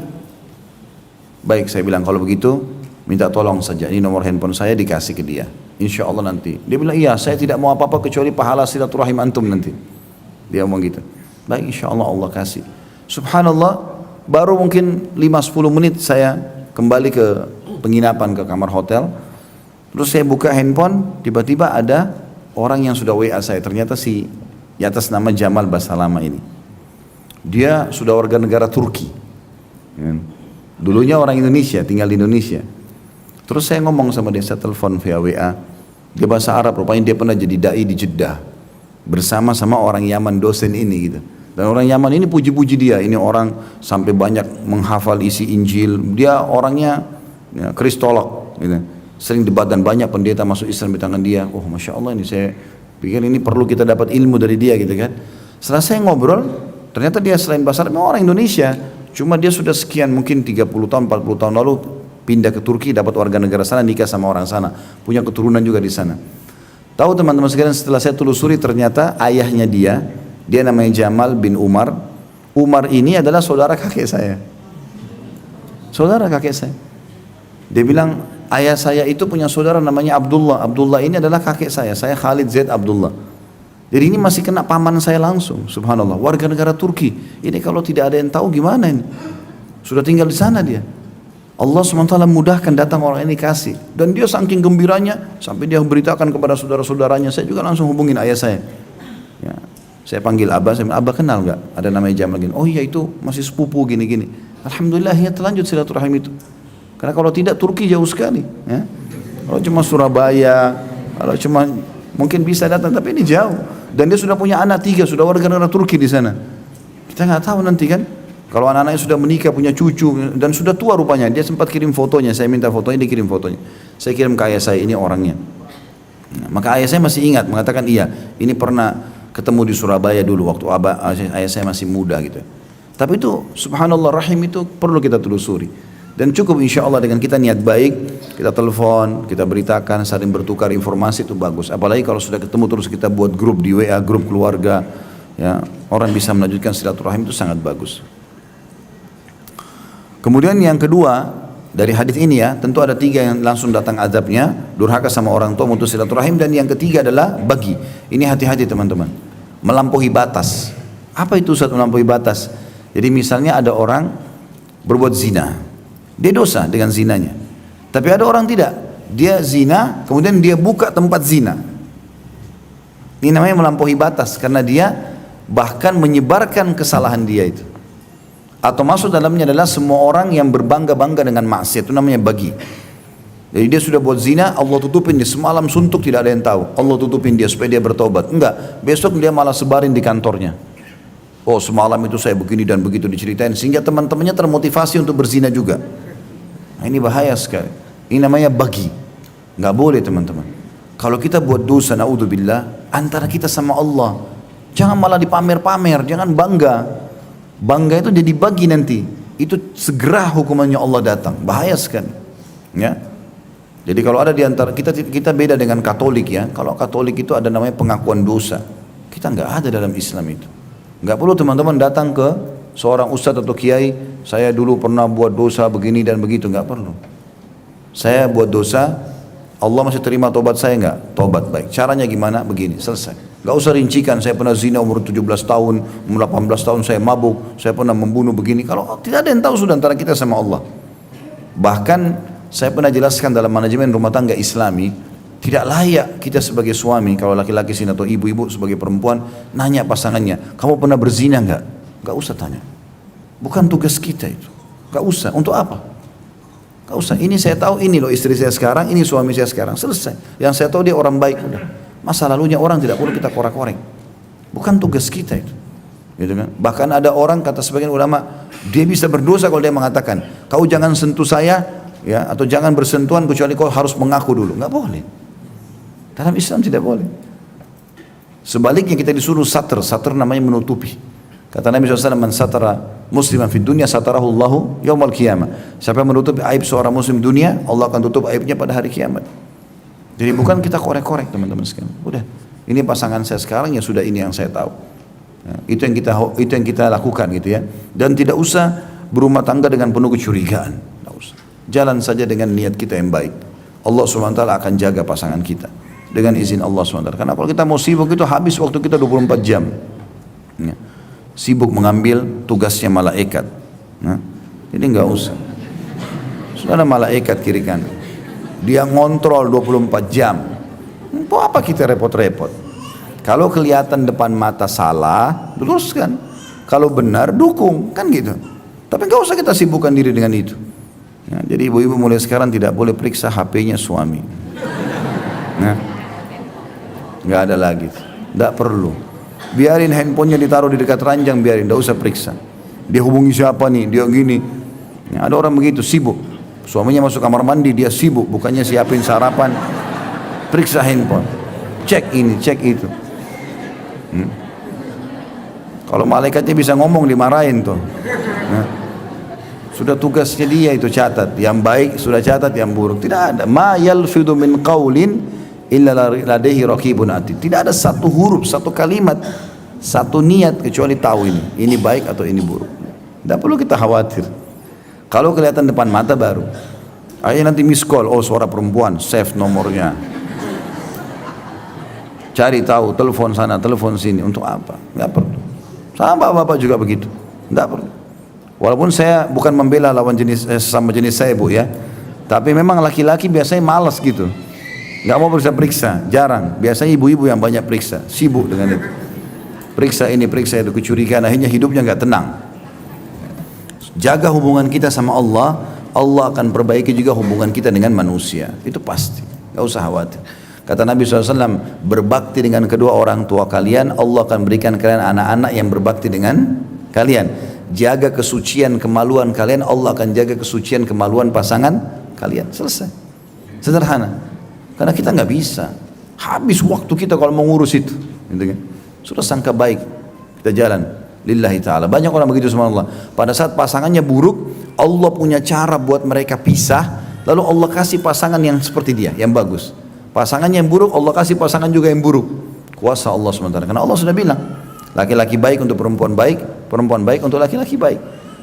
Baik, saya bilang kalau begitu minta tolong saja, ini nomor handphone saya, dikasih ke dia. Insya Allah nanti. Dia bilang, iya, saya tidak mau apa-apa kecuali pahala silaturahim antum nanti. Dia ngomong gitu. Baik, insya Allah Allah kasih. Subhanallah, baru mungkin 5-10 menit saya kembali ke penginapan, ke kamar hotel. Terus saya buka handphone, tiba-tiba ada orang yang sudah WA saya. Ternyata si di atas nama Jamal Basalama ini. Dia sudah warga negara Turki. Dulunya orang Indonesia, tinggal di Indonesia. Terus saya ngomong sama dia, saya telepon via WA. Dia bahasa Arab, rupanya dia pernah jadi dai di Jeddah bersama sama orang Yaman, dosen ini gitu. Dan orang Yaman ini puji-puji dia, ini orang sampai banyak menghafal isi Injil. Dia orangnya ya, kristolog gitu. Sering debat dan banyak pendeta masuk Islam di tangan dia. Oh, Masya Allah, ini saya pikir ini perlu kita dapat ilmu dari dia gitu kan. Setelah saya ngobrol, ternyata dia selain bahasa Arab memang orang Indonesia. Cuma dia sudah sekian, mungkin 30 tahun, 40 tahun lalu pindah ke Turki, dapat warga negara sana, nikah sama orang sana, punya keturunan juga di sana. Tahu teman-teman sekalian, setelah saya telusuri ternyata ayahnya dia namanya Jamal bin Umar. Umar ini adalah saudara kakek saya. Saudara kakek saya. Dia bilang, ayah saya itu punya saudara namanya Abdullah. Abdullah ini adalah kakek saya Khalid Zaid Abdullah. Jadi ini masih kena paman saya langsung, subhanallah, warga negara Turki. Ini kalau tidak ada yang tahu gimana ini? Sudah tinggal di sana dia. Allah SWT mudahkan datang orang ini kasih. Dan dia saking gembiranya, sampai dia beritakan kepada saudara-saudaranya. Saya juga langsung hubungin ayah saya. Ya, saya panggil Abah, saya bilang, Abah kenal gak? Ada namanya Jamal gini. Oh iya, itu masih sepupu gini-gini. Alhamdulillah ya terlanjut silaturahim itu. Karena kalau tidak Turki jauh sekali. Ya. Kalau cuma Surabaya, kalau cuma mungkin bisa datang, tapi ini jauh. Dan dia sudah punya anak 3, sudah warga negara Turki di sana. Kita nggak tahu nanti kan. Kalau anak-anaknya sudah menikah, punya cucu, dan sudah tua rupanya. Dia sempat kirim fotonya, saya minta fotonya, dia kirim fotonya. Saya kirim ke ayah saya, ini orangnya. Nah, maka ayah saya masih ingat, mengatakan iya, ini pernah ketemu di Surabaya dulu, waktu ayah saya masih muda gitu. Tapi itu, subhanallah, rahim itu perlu kita telusuri. Dan cukup insya Allah dengan kita niat baik, kita telepon, kita beritakan, saling bertukar informasi itu bagus. Apalagi kalau sudah ketemu terus kita buat grup di WA, grup keluarga, ya, orang bisa melanjutkan silaturahim itu sangat bagus. Kemudian yang kedua, dari hadis ini ya, tentu ada 3 yang langsung datang azabnya, durhaka sama orang tua, mutus silaturahim, dan yang ketiga adalah bagi. Ini hati-hati teman-teman, melampaui batas. Apa itu Ustaz melampaui batas? Jadi misalnya ada orang berbuat zina, dia dosa dengan zinanya. Tapi ada orang tidak, dia zina, kemudian dia buka tempat zina. Ini namanya melampaui batas, karena dia bahkan menyebarkan kesalahan dia itu. Atau masuk dalamnya adalah semua orang yang berbangga-bangga dengan maksiat, itu namanya bagi. Jadi dia sudah buat zina, Allah tutupin dia, semalam suntuk tidak ada yang tahu, Allah tutupin dia supaya dia bertobat. Enggak, besok dia malah sebarin di kantornya. Oh semalam itu saya begini dan begitu diceritain, sehingga teman-temannya termotivasi untuk berzina juga. Nah, ini bahaya sekali. Ini namanya bagi. Enggak boleh teman-teman. Kalau kita buat dosa, naudzubillah, antara kita sama Allah, jangan malah dipamer-pamer, jangan bangga. Bangga itu jadi bagi nanti, itu segera hukumannya Allah datang, bahaya sekali. Ya. Jadi kalau ada di antara kita beda dengan Katolik ya. Kalau Katolik itu ada namanya pengakuan dosa. Kita nggak ada dalam Islam itu. Nggak perlu teman-teman datang ke seorang ustadz atau kiai, saya dulu pernah buat dosa begini dan begitu, nggak perlu. Saya buat dosa, Allah masih terima tobat saya nggak? Tobat baik. Caranya gimana? Begini, selesai. Gak usah rincikan, saya pernah zina umur 17 tahun, umur 18 tahun saya mabuk, saya pernah membunuh begini. Kalau tidak ada yang tahu sudah antara kita sama Allah. Bahkan saya pernah jelaskan dalam manajemen rumah tangga Islami, tidak layak kita sebagai suami, kalau laki-laki sini atau ibu-ibu sebagai perempuan, nanya pasangannya, kamu pernah berzina nggak? Gak usah tanya. Bukan tugas kita itu. Gak usah. Untuk apa? Gak usah. Ini saya tahu, ini loh istri saya sekarang, ini suami saya sekarang. Selesai. Yang saya tahu dia orang baik udah. Masa lalunya orang tidak perlu kita korek-korek. Bukan tugas kita itu. Gitu kan? Bahkan ada orang, kata sebagian ulama, dia bisa berdosa kalau dia mengatakan, kau jangan sentuh saya, ya, atau jangan bersentuhan kecuali kau harus mengaku dulu. Nggak boleh. Dalam Islam tidak boleh. Sebaliknya kita disuruh satr. Satr namanya menutupi. Kata Nabi SAW, man satara musliman fid dunya satarahu Allahu yaumal qiyamah. Siapa yang menutupi aib seorang muslim dunia, Allah akan tutup aibnya pada hari kiamat. Jadi bukan kita korek-korek teman-teman sekalian. Udah, ini pasangan saya sekarang, ya sudah, ini yang saya tahu. Ya, itu yang kita lakukan gitu ya. Dan tidak usah berumah tangga dengan penuh kecurigaan. Tidak usah. Jalan saja dengan niat kita yang baik. Allah SWT akan jaga pasangan kita dengan izin Allah SWT. Karena kalau kita mau sibuk itu habis waktu kita 24 jam. Ya. Sibuk mengambil tugasnya malaikat. Nah, jadi nggak usah. Sudah ada malaikat kiri kanan. Dia ngontrol 24 jam. Untuk apa kita repot-repot? Kalau kelihatan depan mata salah, luruskan. Kalau benar, dukung. Kan gitu. Tapi nggak usah kita sibukkan diri dengan itu. Ya, jadi ibu-ibu mulai sekarang tidak boleh periksa HP-nya suami. Nah, nggak ada lagi. Nggak perlu. Biarin handphonenya ditaruh di dekat ranjang, biarin. Nggak usah periksa. Dia hubungi siapa nih? Dia gini. Ya, ada orang begitu, sibuk. Suaminya masuk kamar mandi, dia sibuk, bukannya siapin sarapan, periksa handphone, cek ini, cek itu. Kalau malaikatnya bisa ngomong, dimarahin tuh. Nah, sudah tugasnya dia itu catat, yang baik sudah catat, yang buruk tidak ada. Ma yalfidu min qaulin illa ladaihi raqibun atid. Tidak ada satu huruf, satu kalimat, satu niat kecuali tahu ini baik atau ini buruk. Tidak perlu kita khawatir. Kalau kelihatan depan mata baru. Ayo nanti miss call, oh suara perempuan, save nomornya. Cari tahu, telepon sana, telepon sini, untuk apa? Enggak perlu. Sama bapak juga begitu. Enggak perlu. Walaupun saya bukan membela lawan jenis sesama jenis saya, Bu ya. Tapi memang laki-laki biasanya malas gitu. Enggak mau periksa-periksa, jarang. Biasanya ibu-ibu yang banyak periksa, sibuk dengan itu. Periksa ini, periksa itu, kecurigaan, akhirnya hidupnya enggak tenang. Jaga hubungan kita sama Allah, Allah akan perbaiki juga hubungan kita dengan manusia. Itu pasti, gak usah khawatir. Kata Nabi SAW, berbakti dengan kedua orang tua kalian, Allah akan berikan kalian anak-anak yang berbakti dengan kalian. Jaga kesucian kemaluan kalian, Allah akan jaga kesucian kemaluan pasangan kalian. Selesai. Sederhana. Karena kita gak bisa. Habis waktu kita kalau mengurus itu. Gitu kan? Sudah sangka baik, kita jalan. Lillahi ta'ala. Banyak orang begitu subhanallah. Pada saat pasangannya buruk, Allah punya cara buat mereka pisah. Lalu Allah kasih pasangan yang seperti dia, yang bagus. Pasangannya yang buruk, Allah kasih pasangan juga yang buruk. Kuasa Allah SWT. Karena Allah sudah bilang, laki-laki baik untuk perempuan baik untuk laki-laki baik.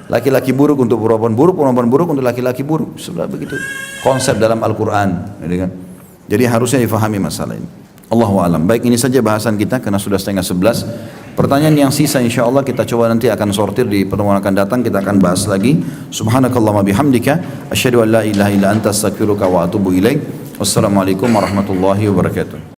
laki-laki buruk untuk perempuan buruk untuk laki-laki buruk. Sudah begitu konsep dalam Al-Quran. Jadi harusnya difahami masalah ini. Allahu a'lam. Baik, ini saja bahasan kita karena sudah 10:30. Pertanyaan yang sisa insya Allah kita coba nanti akan sortir di pertemuan akan datang, kita akan bahas lagi. Subhanakallahumma bihamdika asyhadu an la ilaha illa anta astaghfiruka wa atubu ilaik. Wassalamualaikum warahmatullahi wabarakatuh.